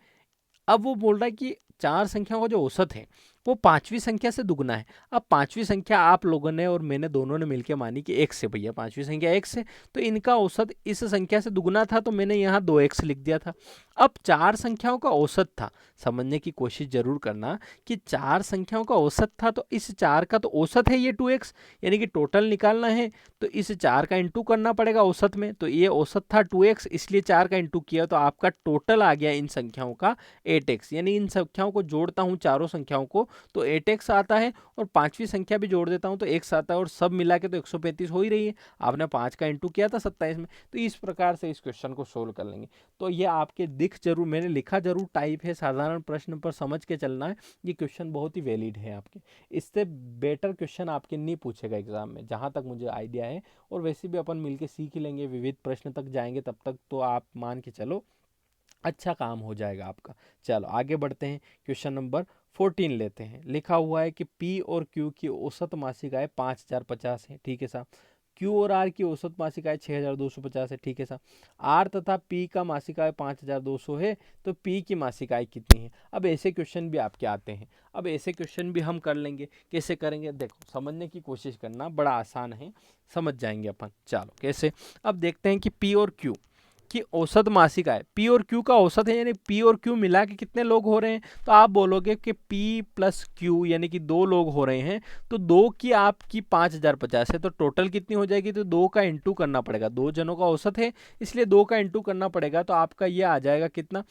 अब वो बोल रहा है कि 4 संख्याओं का जो औसत है वो पांचवी संख्या से दुगना है। अब पांचवी संख्या आप लोगों ने और मैंने दोनों ने मिलकर मानी कि x से, भैया पांचवी संख्या x से, तो इनका औसत इस संख्या से दुगना था, तो मैंने यहाँ 2x लिख दिया था। अब चार संख्याओं का औसत था, समझने की कोशिश जरूर करना कि चार संख्याओं का औसत था, तो इस चार का तो औसत है ये 2x, यानी कि टोटल निकालना है तो इस चार का इंटू करना पड़ेगा औसत में, तो ये औसत था 2x, इसलिए चार का इंटू किया तो आपका टोटल आ गया इन संख्याओं का 8x, यानी इन संख्याओं को जोड़ता हूँ चारों संख्याओं को तो 8x आता है, और पांचवी संख्या भी जोड़ देता हूँ तो x आता है, और सब मिला के तो 135 हो ही रही है। आपने 5 का इंटू किया था 27 में, तो इस प्रकार से इस क्वेश्चन को सोल्व कर लेंगे। तो ये आपके दिख जरूर, मैंने लिखा जरूर टाइप है, साधारण प्रश्न पर समझ के चलना है। ये क्वेश्चन बहुत ही वैलिड है आपके, इससे बेटर क्वेश्चन आपके नहीं पूछेगा एग्जाम में, जहां तक मुझे आइडिया है। और वैसे भी अपन मिलके सीख ही लेंगे, विविध प्रश्न तक जाएंगे तब तक तो आप मान के चलो अच्छा काम हो जाएगा आपका। चलो आगे बढ़ते हैं, क्वेश्चन नंबर 14 लेते हैं। लिखा हुआ है कि P और Q की औसत मासिक आय 5050 है, ठीक है साहब। Q और R की औसत मासिक आय 6250 है, ठीक है साहब। R तथा P का मासिक आय 5200 है, तो P की मासिक आय कितनी है। अब ऐसे क्वेश्चन भी आपके आते हैं, अब ऐसे क्वेश्चन भी हम कर लेंगे। कैसे करेंगे, देखो समझने की कोशिश करना, बड़ा आसान है, समझ जाएंगे अपन। चलो कैसे, अब देखते हैं कि P और Q कि औसत मासिक आय, P और Q का औसत है, यानी P और Q मिला के कितने लोग हो रहे हैं, तो आप बोलोगे कि P प्लस Q यानी कि 2 लोग हो रहे हैं, तो 2 की आपकी 5050 है, तो टोटल कितनी हो जाएगी, तो 2 का इंटू करना पड़ेगा, 2 जनों का औसत है इसलिए 2 का इंटू करना पड़ेगा, तो आपका ये आ जाएगा कितना,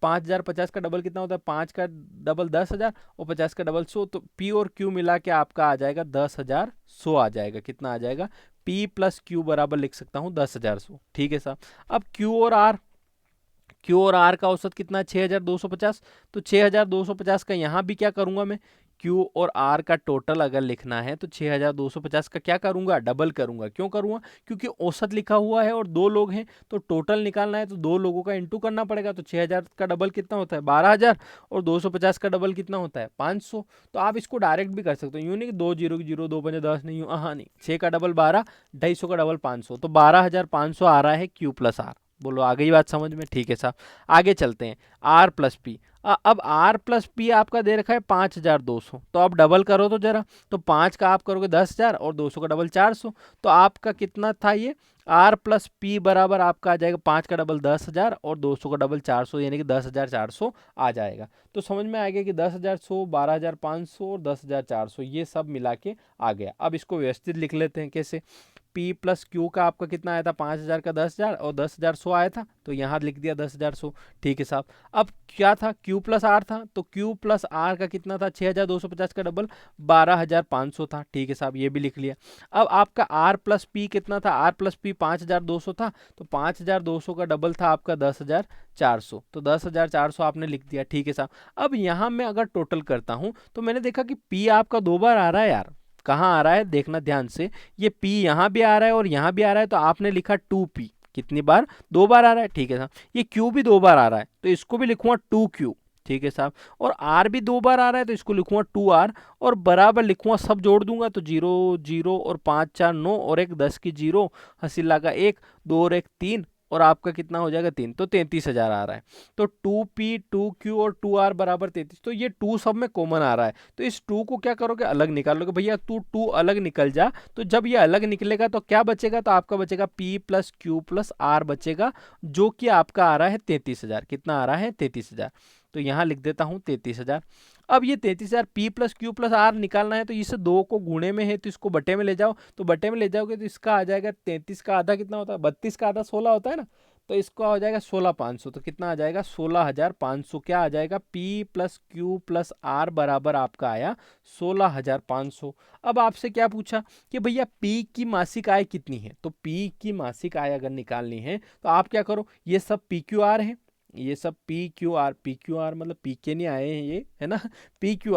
5050 का डबल कितना होता है, 5 का डबल 10,000 और 50 का डबल 100, तो P और Q मिला के आपका आ जाएगा 10,100 आ जाएगा। कितना आ जाएगा, P प्लस Q बराबर लिख सकता हूँ 10,100, ठीक है साहब। अब Q और R का औसत कितना है, 6250, तो 6250 का यहाँ भी क्या करूंगा मैं, Q और R का टोटल अगर लिखना है तो 6250 का क्या करूंगा, डबल करूंगा। क्यों करूंगा, क्योंकि औसत लिखा हुआ है और 2 लोग हैं, तो टोटल निकालना है तो 2 लोगों का इंटू करना पड़ेगा, तो 6000 का डबल कितना होता है, 12000, और 250 का डबल कितना होता है, 500। तो आप इसको डायरेक्ट भी कर सकते हो, यूं नहीं कि 2 जीरो की जीरो, 2 पंजे 10 नहीं, हाँ नहीं, 6 का डबल 12, 250 का डबल 500, तो 12500 आ रहा है Q प्लस R। बोलो आ गई बात समझ में, ठीक है साहब। आगे चलते हैं, R प्लस पी। अब R प्लस पी आपका दे रखा है 5200, तो आप डबल करो तो जरा, तो 5 का आप करोगे 10,000 और 200 का डबल 400, तो आपका कितना था ये, R प्लस पी बराबर आपका आ जाएगा 5 का डबल 10,000 और 200 का डबल 400, यानी कि 10,400 आ जाएगा। तो समझ में आ गया कि 10,100, 12,500 और 10,400 ये सब मिला के आ गया। अब इसको व्यवस्थित लिख लेते हैं, कैसे, P प्लस Q का आपका कितना आया था, 5,000 का 10,000 और 10,100 आया था, तो यहाँ लिख दिया 10,100, ठीक है साहब। अब क्या था, Q प्लस R था, तो Q प्लस R का कितना था, 6,250 का डबल 12,500 था, ठीक है साहब, ये भी लिख लिया। अब आपका R प्लस P कितना था, R प्लस P 5,200 था, तो 5,200 का डबल था आपका 10,400, तो 10,400 आपने लिख दिया, ठीक है साहब। अब यहाँ मैं अगर टोटल करता हूँ तो मैंने देखा कि P आपका 2 बार आ रहा है यार, कहाँ आ रहा है देखना ध्यान से, ये P यहाँ भी आ रहा है और यहाँ भी आ रहा है, तो आपने लिखा 2P, कितनी बार, 2 बार आ रहा है, ठीक है साहब। ये Q भी 2 बार आ रहा है, तो इसको भी लिखूंगा 2Q, ठीक है साहब। और R भी 2 बार आ रहा है, तो इसको लिखूंगा 2R, और बराबर लिखूंगा, सब जोड़ दूंगा तो 0 0 और 5 4 9 और एक 10 की 0, हंसी लगा 1 2 और 1 3, और आपका कितना हो जाएगा 3, तो 33,000 आ रहा है। तो 2P 2Q और 2R बराबर 33, तो ये 2 सब में कॉमन आ रहा है, तो इस 2 को क्या करोगे, अलग निकालोगे। भैया तू 2 अलग निकल जा, तो जब ये अलग निकलेगा तो क्या बचेगा, तो आपका बचेगा P plus Q plus R बचेगा, जो कि आपका आ रहा है 33,000। कितना आ रहा है, 33,000, तो यहाँ लिख देता हूँ 33,000। अब ये 33,000 P plus Q plus R निकालना है, तो इस 2 को गुणे में है तो इसको बटे में ले जाओ, तो बटे में ले जाओगे तो इसका आ जाएगा 33 का आधा कितना होता है, 32 का आधा 16 होता है ना, तो इसको हो जाएगा 16,500, तो कितना आ जाएगा 16,500, क्या आ जाएगा, P plus Q plus R बराबर आपका आया 16,500। अब आपसे क्या पूछा कि भैया P की मासिक आय कितनी है, तो P की मासिक आय अगर निकालनी है तो आप क्या करो, ये सब PQR है, ये सब PQR मतलब PK नहीं आए हैं ये, है ना, PQ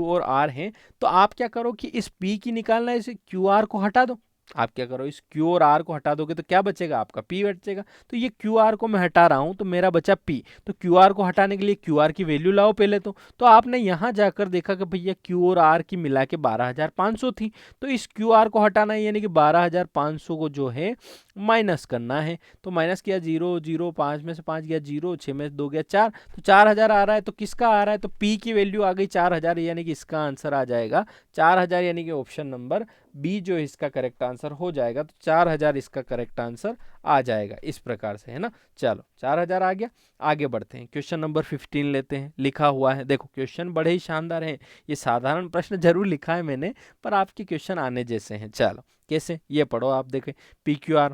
और R हैं, तो आप क्या करो कि इस P की निकालना है, इसे QR को हटा दो, आप क्या करो, इस Q और R को हटा दोगे तो क्या बचेगा, आपका P बचेगा। तो ये QR को मैं हटा रहा हूं तो मेरा बचा P। तो QR को हटाने के लिए QR की वैल्यू लाओ पहले तो आपने यहां जाकर देखा कि भैया Q और R की मिला के 12,500 थी। तो इस QR को हटाना है, यानी कि 12,500 को जो है माइनस करना है। तो माइनस किया, 0 0, 5 में से 5 गया 0, 6 में से 2 गया 4, तो 4,000 आ रहा है। तो किसका आ रहा है, तो P की वैल्यू आ गई 4,000, यानी कि इसका आंसर आ जाएगा 4,000, यानी कि ऑप्शन नंबर बी जो इसका करेक्ट आंसर हो जाएगा। तो 4,000 इसका करेक्ट आंसर आ जाएगा, इस प्रकार से, है ना। चलो 4,000 आ गया। आगे बढ़ते हैं, क्वेश्चन नंबर 15 लेते हैं। लिखा हुआ है, देखो क्वेश्चन बड़े ही शानदार हैं। ये साधारण प्रश्न जरूर लिखा है मैंने, पर आपके क्वेश्चन आने जैसे हैं। चलो कैसे, ये पढ़ो आप, देखें PQR,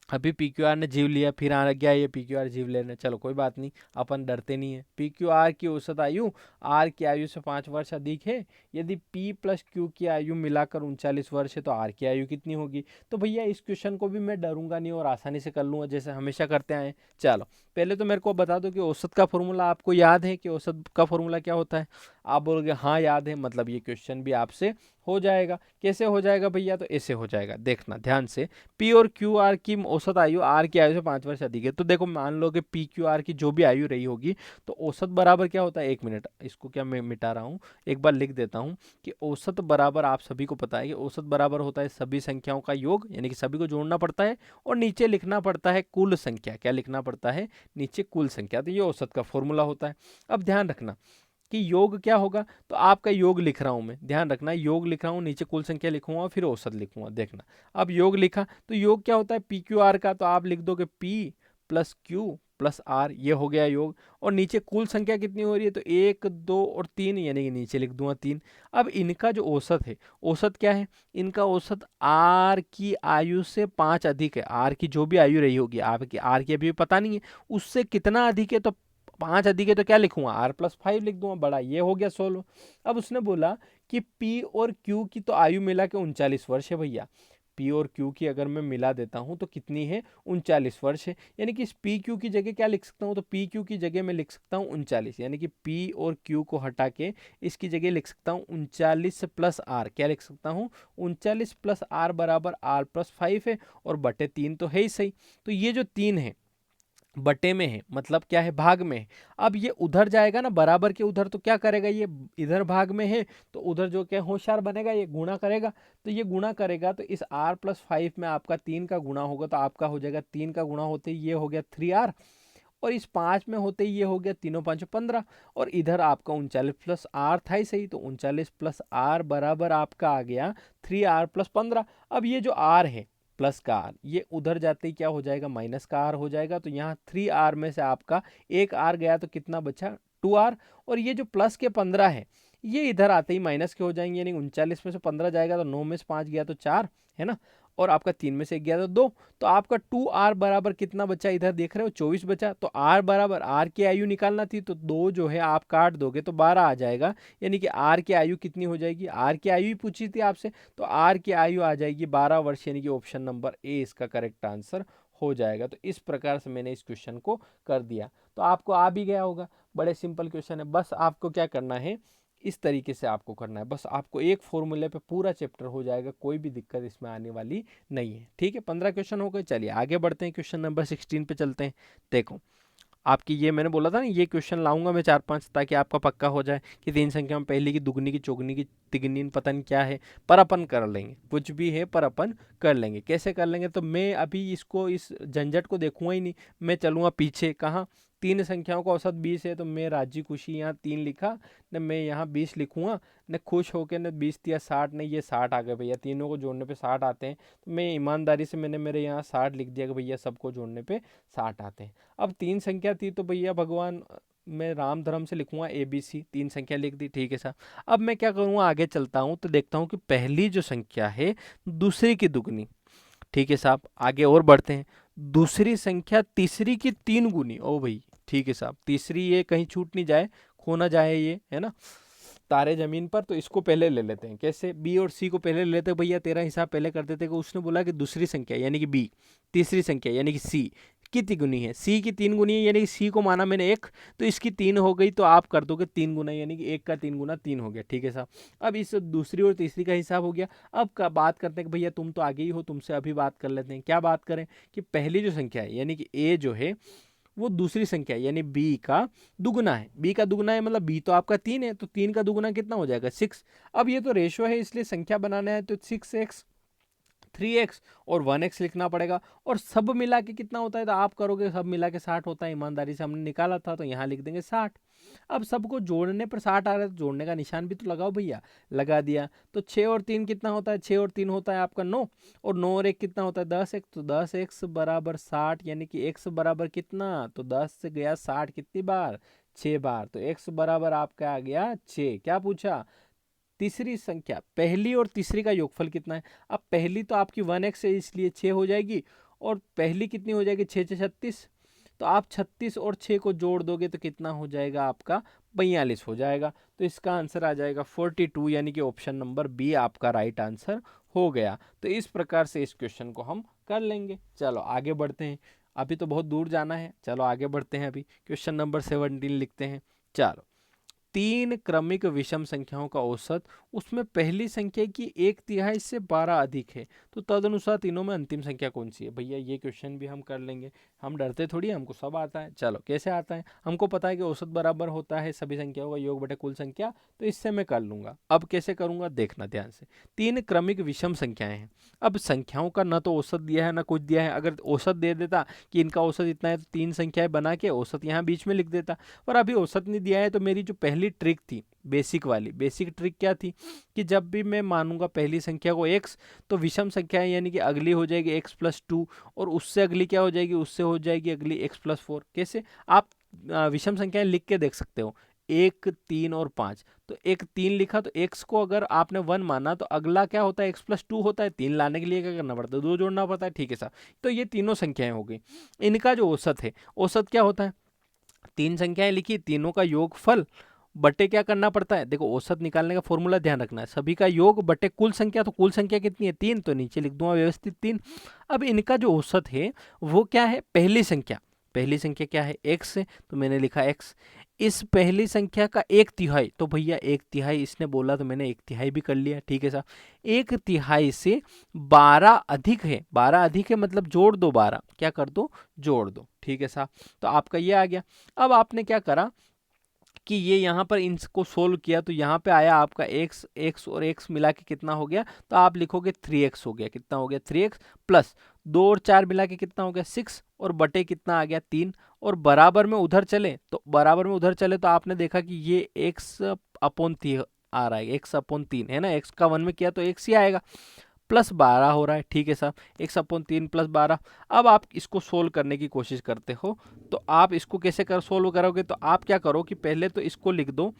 अभी PQR ने जीव लिया, फिर आ गया ये PQR जीव लेने। चलो कोई बात नहीं, अपन डरते नहीं है। PQR की औसत आयु R की आयु से 5 वर्ष अधिक है। यदि P प्लस Q की आयु मिलाकर 39 वर्ष है तो R की आयु कितनी होगी। तो भैया इस क्वेश्चन को भी मैं डरूंगा नहीं और आसानी से कर लूंगा, जैसे हमेशा करते आए। चलो पहले तो मेरे को बता दो कि औसत का फॉर्मूला आपको याद है, कि औसत का फॉर्मूला क्या होता है। आप बोलोगे हाँ याद है, मतलब ये क्वेश्चन भी आपसे हो जाएगा। कैसे हो जाएगा भैया, तो ऐसे हो जाएगा, देखना ध्यान से। P और QR की औसत आयु R की आयु से 5 वर्ष अधिक है। तो देखो मान लो कि PQR की जो भी आयु रही होगी, तो औसत बराबर क्या होता है, 1 मिनट, इसको क्या मैं मिटा रहा हूँ, एक बार लिख देता हूँ कि औसत बराबर, आप सभी को पता है कि औसत बराबर होता है सभी संख्याओं का योग, यानी कि सभी को जोड़ना पड़ता है और नीचे लिखना पड़ता है कुल संख्या। क्या लिखना पड़ता है, नीचे कुल संख्या। तो ये औसत का फॉर्मूला होता है। अब ध्यान रखना कि योग क्या होगा, तो आपका योग लिख रहा हूं मैं, ध्यान रखना, योग लिख रहा हूं, नीचे कुल संख्या लिखूंगा फिर औसत लिखूंगा। देखना, अब योग लिखा तो योग क्या होता है PQR का, तो आप लिख दोगे P plus Q plus R, ये हो गया योग। और नीचे कुल संख्या कितनी हो रही है, तो 1 2 और 3, यानी कि नीचे लिख दूंगा 3। अब इनका जो औसत है, औसत क्या है, इनका औसत R की आयु से 5 अधिक है। R की जो भी आयु रही होगी, आपकी R की अभी पता नहीं है, उससे कितना अधिक है, तो 5 अधिक है तो क्या लिखूंगा, R+5 लिख दूंगा बड़ा, ये हो गया 16। अब उसने बोला कि P और Q की तो आयु मिला के 39 वर्ष है भैया। P और Q की अगर मैं मिला देता हूं तो कितनी है, 39 वर्ष है। यानी कि इस PQ की जगह क्या लिख सकता हूं, तो PQ की जगह मैं लिख सकता हूं 39, यानी कि P और Q को हटा के इसकी जगह लिख सकता हूं 39 प्लस R। क्या लिख सकता हूं, 39 प्लस R बराबर R+5 है, और बटे 3 तो है ही सही। तो ये जो 3 है बटे में है, मतलब क्या है, भाग में है। अब ये उधर जाएगा ना बराबर के उधर, तो क्या करेगा, ये इधर भाग में है तो उधर जो क्या होशियार बनेगा, ये गुणा करेगा। तो ये गुणा करेगा तो इस R+5 में आपका 3 का गुणा होगा, तो आपका हो जाएगा 3 का गुणा होते ही ये हो गया 3R, और इस 5 में होते ही ये हो गया 3 5 15, और इधर आपका 39 प्लस R था ही सही, तो 39 प्लस R बराबर आपका आ गया 3R+15। अब ये जो R है प्लस का R, ये उधर जाते ही क्या हो जाएगा, माइनस का R हो जाएगा। तो यहाँ 3R में से आपका एक R गया तो कितना बचा, 2R। और ये जो प्लस के 15 है, ये इधर आते ही माइनस के हो जाएंगे, यानी 39 में से 15 जाएगा तो 9 में से 5 गया तो 4, है ना, और आपका 3 में से 1 गया तो 2। तो आपका 2R बराबर कितना बचा, इधर देख रहे हो 24 बचा। तो R बराबर, R की आयु निकालना थी तो 2 जो है आप काट दोगे तो 12 आ जाएगा, यानी कि R की आयु कितनी हो जाएगी, R की आयु ही पूछी थी आपसे, तो R की आयु आ जाएगी 12 वर्ष, यानी कि ऑप्शन नंबर ए इसका करेक्ट आंसर हो जाएगा। तो इस प्रकार से मैंने इस क्वेश्चन को कर दिया, तो आपको आ भी गया होगा। बड़े सिंपल क्वेश्चन है, बस आपको क्या करना है, इस तरीके से आपको करना है, बस आपको एक फॉर्मूले पे पूरा चैप्टर हो जाएगा, कोई भी दिक्कत इसमें आने वाली नहीं है। ठीक है, 15 क्वेश्चन हो गए। चलिए आगे बढ़ते हैं, क्वेश्चन नंबर 16 पे चलते हैं। देखो आपकी, ये मैंने बोला था ना, ये क्वेश्चन लाऊंगा मैं 4-5 ताकि आपका पक्का हो जाए कि 3 संख्या में पहली की दुगनी की चौगनी की तिगनी पता नहीं क्या है, पर अपन कर लेंगे, कुछ भी है पर अपन कर लेंगे। कैसे कर लेंगे, तो मैं अभी इसको, इस झंझट को देखूंगा ही नहीं, मैं चलूंगा पीछे। कहाँ, 3 संख्याओं का औसत 20 है, तो मैं राजी खुशी यहाँ 3 लिखा न, मैं यहाँ 20 लिखूंगा न, खुश होकर न 20 दिया 60, नहीं ये 60 आ गए भैया, तीनों को जोड़ने पे 60 आते हैं। तो मैं ईमानदारी से मैंने मेरे यहाँ 60 लिख दिया कि भैया सबको जोड़ने पे 60 आते हैं। अब 3 संख्या थी तो भैया भगवान, मैं राम धर्म से लिखूंगा ABC, 3 संख्या लिख दी, ठीक है साहब। अब मैं क्या करूँगा, आगे चलता हूँ तो देखता हूँ कि पहली जो संख्या है दूसरी की दुगनी, ठीक है साहब। आगे और बढ़ते हैं, दूसरी संख्या तीसरी की 3 गुनी, ओ भाई ठीक है साहब, तीसरी ये कहीं छूट नहीं जाए, खो ना जाए ये, है ना, तारे जमीन पर। तो इसको पहले ले लेते हैं, कैसे, B और C को पहले ले लेते हैं भैया, तेरा हिसाब पहले कर देते हैं। उसने बोला कि दूसरी संख्या यानी कि B, तीसरी संख्या यानी कि C की तिगुनी है, सी की 3 गुनी है, यानी कि सी को माना मैंने 1, तो इसकी 3 हो गई, तो आप कर दोगे 3 गुना, यानी कि 1 का 3 गुना 3 हो गया। ठीक है साहब, अब इस दूसरी और तीसरी का हिसाब हो गया। अब का बात करते हैं कि भैया तुम तो आगे ही हो, तुमसे अभी बात कर लेते हैं। क्या बात करें कि पहली जो संख्या है यानी कि ए जो है वो दूसरी संख्या है, यानी बी का दुगुना है। बी का दुगुना है मतलब बी तो आपका 3 है, तो 3 का दुगुना कितना हो जाएगा 6। अब ये तो रेशो है, इसलिए संख्या बनाना है तो 6x 3x और 1x लिखना पड़ेगा। और सब मिला के कितना होता है, तो आप करोगे सब मिला के 60 होता है, ईमानदारी से हमने निकाला था, तो यहाँ लिख देंगे 60। अब सबको जोड़ने पर 60 आ रहा है, तो जोड़ने का निशान भी तो लगाओ भैया, लगा दिया। तो 6 और 3 कितना होता है, 6 और 3 होता है आपका 9, और 9 और 1 कितना होता है 10x, तो 10x बराबर 60, यानी कि x बराबर कितना, तो 10 से गया 60 कितनी बार, 6 बार, तो x बराबर आपका आ गया 6। क्या पूछा, तीसरी संख्या, पहली और तीसरी का योगफल कितना है। अब पहली तो आपकी 1x है, इसलिए 6 हो जाएगी, और पहली कितनी हो जाएगी 6 6 36, तो आप 36 और 6 को जोड़ दोगे तो कितना हो जाएगा आपका 42 हो जाएगा। तो इसका आंसर आ जाएगा 42, यानी कि ऑप्शन नंबर बी आपका राइट आंसर हो गया। तो इस प्रकार से इस क्वेश्चन को हम कर लेंगे। चलो आगे बढ़ते हैं, अभी तो बहुत दूर जाना है, चलो आगे बढ़ते हैं। अभी क्वेश्चन नंबर 17 लिखते हैं। चलो, 3 क्रमिक विषम संख्याओं का औसत, उसमें पहली संख्या की 1/3 से 12 अधिक है, तो तदनुसार तीनों में अंतिम संख्या कौन सी है। भैया ये क्वेश्चन भी हम कर लेंगे, हम डरते थोड़ी हैं, हमको सब आता है। चलो कैसे आता है, हमको पता है कि औसत बराबर होता है सभी संख्याओं का योग बटे कुल संख्या, तो इससे मैं कर लूंगा। अब कैसे करूंगा देखना ध्यान से। 3 क्रमिक विषम संख्याएं हैं, अब संख्याओं का न तो औसत दिया है ना कुछ दिया है। अगर औसत दे देता कि इनका औसत इतना है, तो 3 संख्याएं बना के औसत यहाँ बीच में लिख देता, पर अभी औसत नहीं दिया है। तो मेरी जो पहली ट्रिक थी, बेसिक वाली बेसिक ट्रिक क्या थी कि जब भी मैं मानूंगा पहली संख्या को x, तो विषम संख्या है यानी कि अगली हो जाएगी x+2, और उससे अगली क्या हो जाएगी, उससे हो जाएगी अगली x+4। कैसे, आप विषम संख्याएं लिख के देख सकते हो, 1 3 और 5। तो 1 3 लिखा, तो x को अगर आपने 1 माना, तो अगला क्या होता है x+2 होता है। 3 लाने के लिए क्या करना पड़ता है, 2 जोड़ना पड़ता है। ठीक है साहब, तो ये तीनों संख्याएं हो गई। इनका जो औसत है, औसत क्या होता है, 3 संख्याएं लिखी, तीनों का योगफल बटे क्या करना पड़ता है। देखो औसत निकालने का फॉर्मूला ध्यान रखना है, सभी का योग बटे कुल संख्या, तो कुल संख्या कितनी है 3, तो नीचे लिख दूंगा व्यवस्थित 3। अब इनका जो औसत है वो क्या है, पहली संख्या, पहली संख्या क्या है x है, तो मैंने लिखा x। इस पहली संख्या का 1/3, तो भैया 1/3 इसने बोला, तो मैंने 1/3 भी कर लिया। ठीक है साहब, 1/3 से 12 अधिक है, 12 अधिक है मतलब जोड़ दो 12, क्या कर दो, जोड़ दो। ठीक है साहब, तो आपका ये आ गया। अब आपने क्या करा कि ये यहाँ पर इनको सोल्व किया, तो यहाँ पे आया आपका x और x मिला के कितना हो गया, तो आप लिखोगे 3x हो गया। कितना हो गया 3x, प्लस 2 और 4 मिला के कितना हो गया 6, और बटे कितना आ गया 3, और बराबर में उधर चले, तो बराबर में उधर चले तो आपने देखा कि ये x/3 आ रहा है, x/3 है ना, x का 1 में किया तो x ही आएगा, +12 हो रहा है। ठीक है साहब, x/3 +12। अब आप इसको सोल्व करने की कोशिश करते हो, तो आप इसको कैसे सोल्व करोगे, तो आप क्या करो कि पहले तो इसको लिख दो,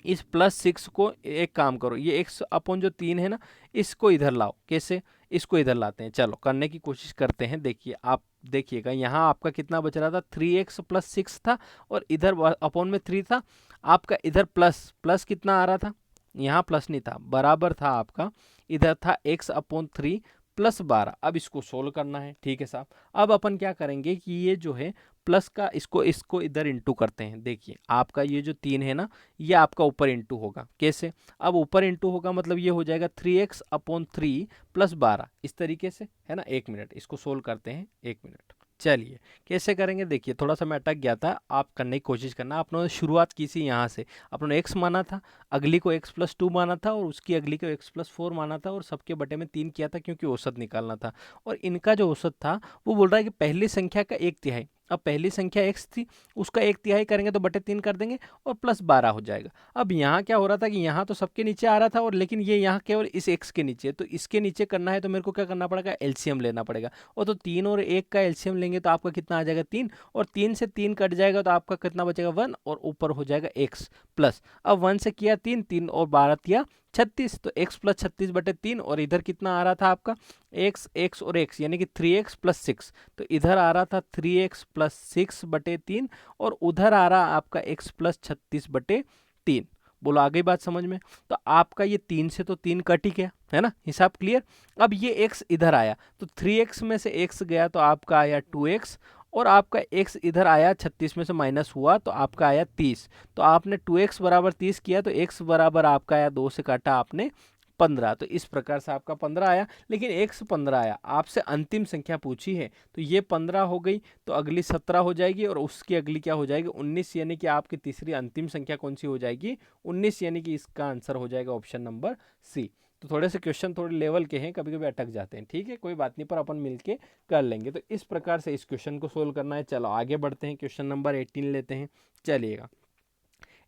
इस +6 को एक काम करो, ये x/3 है ना, इसको इधर लाओ। कैसे, इसको इधर लाते हैं, चलो करने की कोशिश करते हैं। देखिए, आप देखिएगा यहाँ आपका कितना बच रहा था, 3x + 6 था, और इधर अपॉन में 3 था आपका, इधर प्लस प्लस कितना आ रहा था, यहाँ प्लस नहीं था, बराबर था आपका, इधर था x/3 +12। अब इसको सोल्व करना है। ठीक है साहब, अब अपन क्या करेंगे कि ये जो है प्लस का, इसको इसको इधर इंटू करते हैं। देखिए आपका ये जो 3 है ना, ये आपका ऊपर इंटू होगा। कैसे, अब ऊपर इंटू होगा मतलब ये हो जाएगा 3x/3 +12, इस तरीके से है ना। 1 मिनट, इसको सोल्व करते हैं, 1 मिनट। चलिए कैसे करेंगे, देखिए थोड़ा सा मैं अटक गया था, आप करने की कोशिश करना। आपने शुरुआत की थी यहाँ से, आपने x माना था, अगली को x+2 माना था, और उसकी अगली को x+4 माना था, और सबके बटे में 3 किया था क्योंकि औसत निकालना था। और इनका जो औसत था वो बोल रहा है कि पहली संख्या का 1/3, अब पहली संख्या x थी, उसका 1/3 करेंगे तो बटे 3 कर देंगे, और +12 हो जाएगा। अब यहाँ क्या हो रहा था कि यहाँ तो सबके नीचे आ रहा था, और लेकिन ये यहाँ केवल इस x के नीचे, तो इसके नीचे करना है तो मेरे को क्या करना पड़ेगा, एलसीएम लेना पड़ेगा। और तो 3 और 1 का एलसीएम लेंगे तो आपका कितना आ जाएगा 3, और 3 से 3 कट जाएगा तो आपका कितना बचेगा 1, और ऊपर हो जाएगा x प्लस, अब 1 से किया 3, 3 और 12 किया 36, तो x + 36 बटे 3, और इधर कितना आ रहा था आपका x और x, यानी कि 3x + 6, तो इधर आ रहा था 3x + 6 बटे 3, और उधर आ रहा आपका x + 36 बटे 3। बोलो आ गई बात समझ में। तो आपका ये 3 से तो 3 कट ही गया, है ना, हिसाब क्लियर। अब ये x इधर आया तो 3x में से x गया तो आपका आया 2x, और आपका x इधर आया 36 में से माइनस हुआ तो आपका आया 30। तो आपने 2x बराबर 30 किया तो x बराबर आपका आया 2 से काटा आपने 15। तो इस प्रकार से आपका 15 आया, लेकिन x 15 आया, आपसे अंतिम संख्या पूछी है तो ये 15 हो गई, तो अगली 17 हो जाएगी और उसकी अगली क्या हो जाएगी 19, यानी कि आपकी तीसरी अंतिम संख्या कौन सी हो जाएगी 19, यानी कि इसका आंसर हो जाएगा ऑप्शन नंबर सी। तो थोड़े से क्वेश्चन थोड़े लेवल के हैं, कभी कभी अटक जाते हैं, ठीक है, कोई बात नहीं, पर अपन मिलके कर लेंगे। तो इस प्रकार से इस क्वेश्चन को सोल्व करना है। चलो आगे बढ़ते हैं, क्वेश्चन नंबर 18 लेते हैं। चलिएगा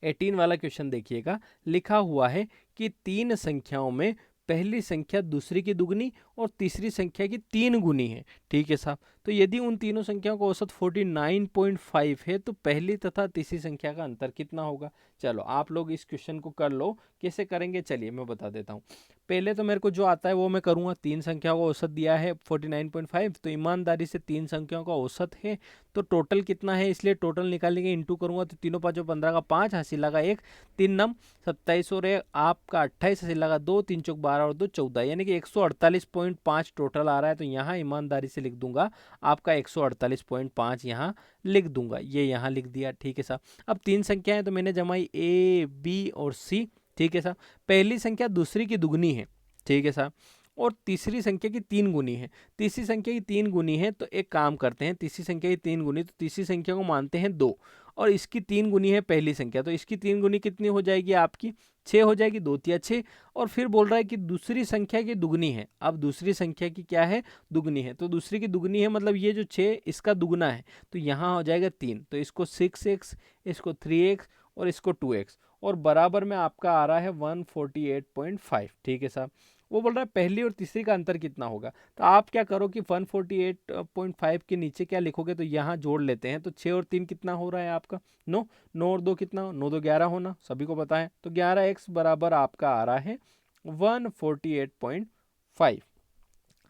18 वाला क्वेश्चन देखिएगा, लिखा हुआ है कि 3 संख्याओं में पहली संख्या दूसरी की दुगनी और तीसरी संख्या की 3 गुनी है, ठीक है साहब। तो यदि उन तीनों संख्याओं का औसत 49.5 है तो पहली तथा तीसरी संख्या का अंतर कितना होगा। चलो आप लोग इस क्वेश्चन को कर लो, कैसे करेंगे चलिए मैं बता देता हूँ। पहले तो मेरे को जो आता है वो मैं करूँगा। 3 संख्याओं का औसत दिया है 49.5, तो ईमानदारी से 3 संख्याओं का औसत है तो टोटल कितना है, इसलिए टोटल निकालने के इंटू करूंगा तो तीनों पाँचों 15 का 5, हासिल का 1, 3 नम 27 और आपका 28, हासिल का 2, 3 चौक 12 और 2 14, यानी कि 148.5 टोटल आ रहा है। तो यहाँ ईमानदारी से लिख दूंगा आपका 148.5 यहाँ लिख दूंगा, ये यहाँ लिख दिया, ठीक है साहब। अब 3 संख्याएं तो मैंने जमाई ए बी और सी, ठीक है साहब। पहली संख्या दूसरी की दुगनी है, ठीक है साहब, और तीसरी संख्या की 3 गुनी है। तीसरी संख्या की 3 गुनी है तो एक काम करते हैं, तीसरी संख्या की 3 गुनी, तो तीसरी संख्या को मानते हैं 2, और इसकी 3 गुनी है पहली संख्या, तो इसकी 3 गुनी कितनी हो जाएगी आपकी 6 हो जाएगी, 2 तिया 6। और फिर बोल रहा है कि दूसरी संख्या की दुगनी है। अब दूसरी संख्या की क्या है दुगनी है, तो दूसरी की दुगनी है मतलब ये जो 6 इसका दुगना है, तो यहाँ हो जाएगा 3, तो इसको 6x, इसको 3x और इसको 2x, और बराबर में आपका आ रहा है 148.5, ठीक है साहब। वो बोल रहा है पहली और तीसरी का अंतर कितना होगा। तो आप क्या करो कि 148.5 के नीचे क्या लिखोगे, तो यहाँ जोड़ लेते हैं। तो 6 और 3 कितना हो रहा है आपका 9, 9 और 2 कितना, 9 2 11 होना, सभी को पता है। तो 11x बराबर आपका आ रहा है 148.5।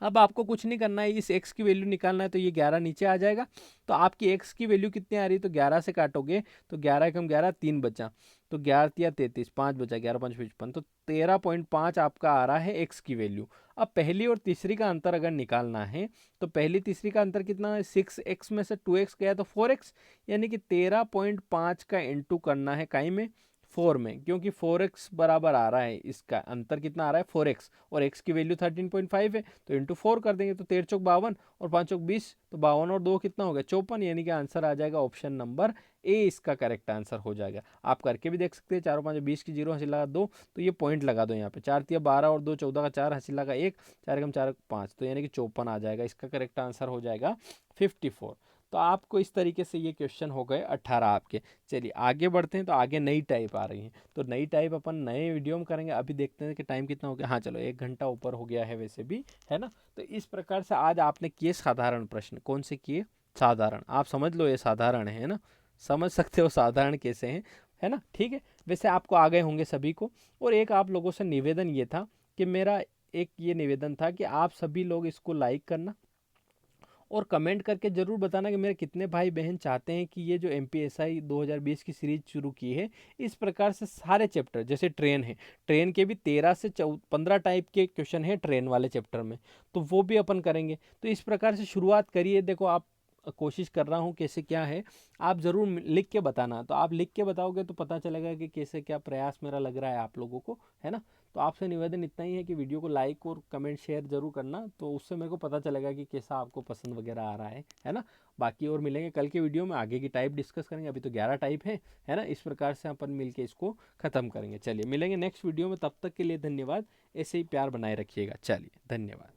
अब आपको कुछ नहीं करना है, इस x की वैल्यू निकालना है, तो ये 11 नीचे आ जाएगा। तो आपकी x की वैल्यू कितनी आ रही है, तो 11 से काटोगे तो 11 कम 11 3 बचा, तो 11 तिया 33, 5 बचा, 11 5 55, तो 13.5 आपका आ रहा है x की वैल्यू। अब पहली और तीसरी का अंतर अगर निकालना है तो पहली तीसरी का अंतर कितना है, 6x में से 2x गया तो 4x, यानी कि 13.5 का इंटू करना है काई में 4 में, क्योंकि 4x बराबर आ रहा है, इसका अंतर कितना आ रहा है 4x, और x की वैल्यू 13.5 है, तो इंटू 4 कर देंगे तो 13 चौक 52 और 5 चौक 20, तो 52 और 2 कितना हो गया 54, यानी कि आंसर आ जाएगा ऑप्शन नंबर ए, इसका करेक्ट आंसर हो जाएगा। आप करके भी देख सकते हैं, 4 5 20 की 0 हासिल लगा 2, तो ये पॉइंट लगा दो यहाँ पे, 4 तिया 12 और 2 14 का 4 हासिल लगा 1, 4 कम 4 5, तो यानी कि 54 आ जाएगा, इसका करेक्ट आंसर हो जाएगा 54। तो आपको इस तरीके से ये क्वेश्चन हो गए 18 आपके। चलिए आगे बढ़ते हैं, तो आगे नई टाइप आ रही है, तो नई टाइप अपन नए वीडियो में करेंगे। अभी देखते हैं कि टाइम कितना हो गया, हाँ चलो 1 घंटा ऊपर हो गया है वैसे भी, है ना। तो इस प्रकार से आज आपने किए साधारण प्रश्न, कौन से किए साधारण, आप समझ लो ये साधारण है ना, समझ सकते हो साधारण कैसे हैं, है ना, ठीक है। वैसे आपको आ गए होंगे सभी को। और एक आप लोगों से निवेदन ये था कि मेरा एक ये निवेदन था कि आप सभी लोग इसको लाइक करना और कमेंट करके ज़रूर बताना कि मेरे कितने भाई बहन चाहते हैं कि ये जो MPSI 2020 की सीरीज शुरू की है, इस प्रकार से सारे चैप्टर, जैसे ट्रेन है, ट्रेन के भी 13 से 15 टाइप के क्वेश्चन है ट्रेन वाले चैप्टर में, तो वो भी अपन करेंगे। तो इस प्रकार से शुरुआत करिए। देखो आप कोशिश कर रहा हूँ कैसे क्या है, आप ज़रूर लिख के बताना। तो आप लिख के बताओगे तो पता चलेगा कि कैसे क्या प्रयास मेरा लग रहा है आप लोगों को, है ना। तो आपसे निवेदन इतना ही है कि वीडियो को लाइक और कमेंट शेयर जरूर करना, तो उससे मेरे को पता चलेगा कि कैसा आपको पसंद वगैरह आ रहा है ना। बाकी और मिलेंगे कल के वीडियो में, आगे की टाइप डिस्कस करेंगे। अभी तो 11 टाइप है ना। इस प्रकार से अपन मिलके इसको ख़त्म करेंगे। चलिए मिलेंगे नेक्स्ट वीडियो में, तब तक के लिए धन्यवाद। ऐसे ही प्यार बनाए रखिएगा। चलिए धन्यवाद।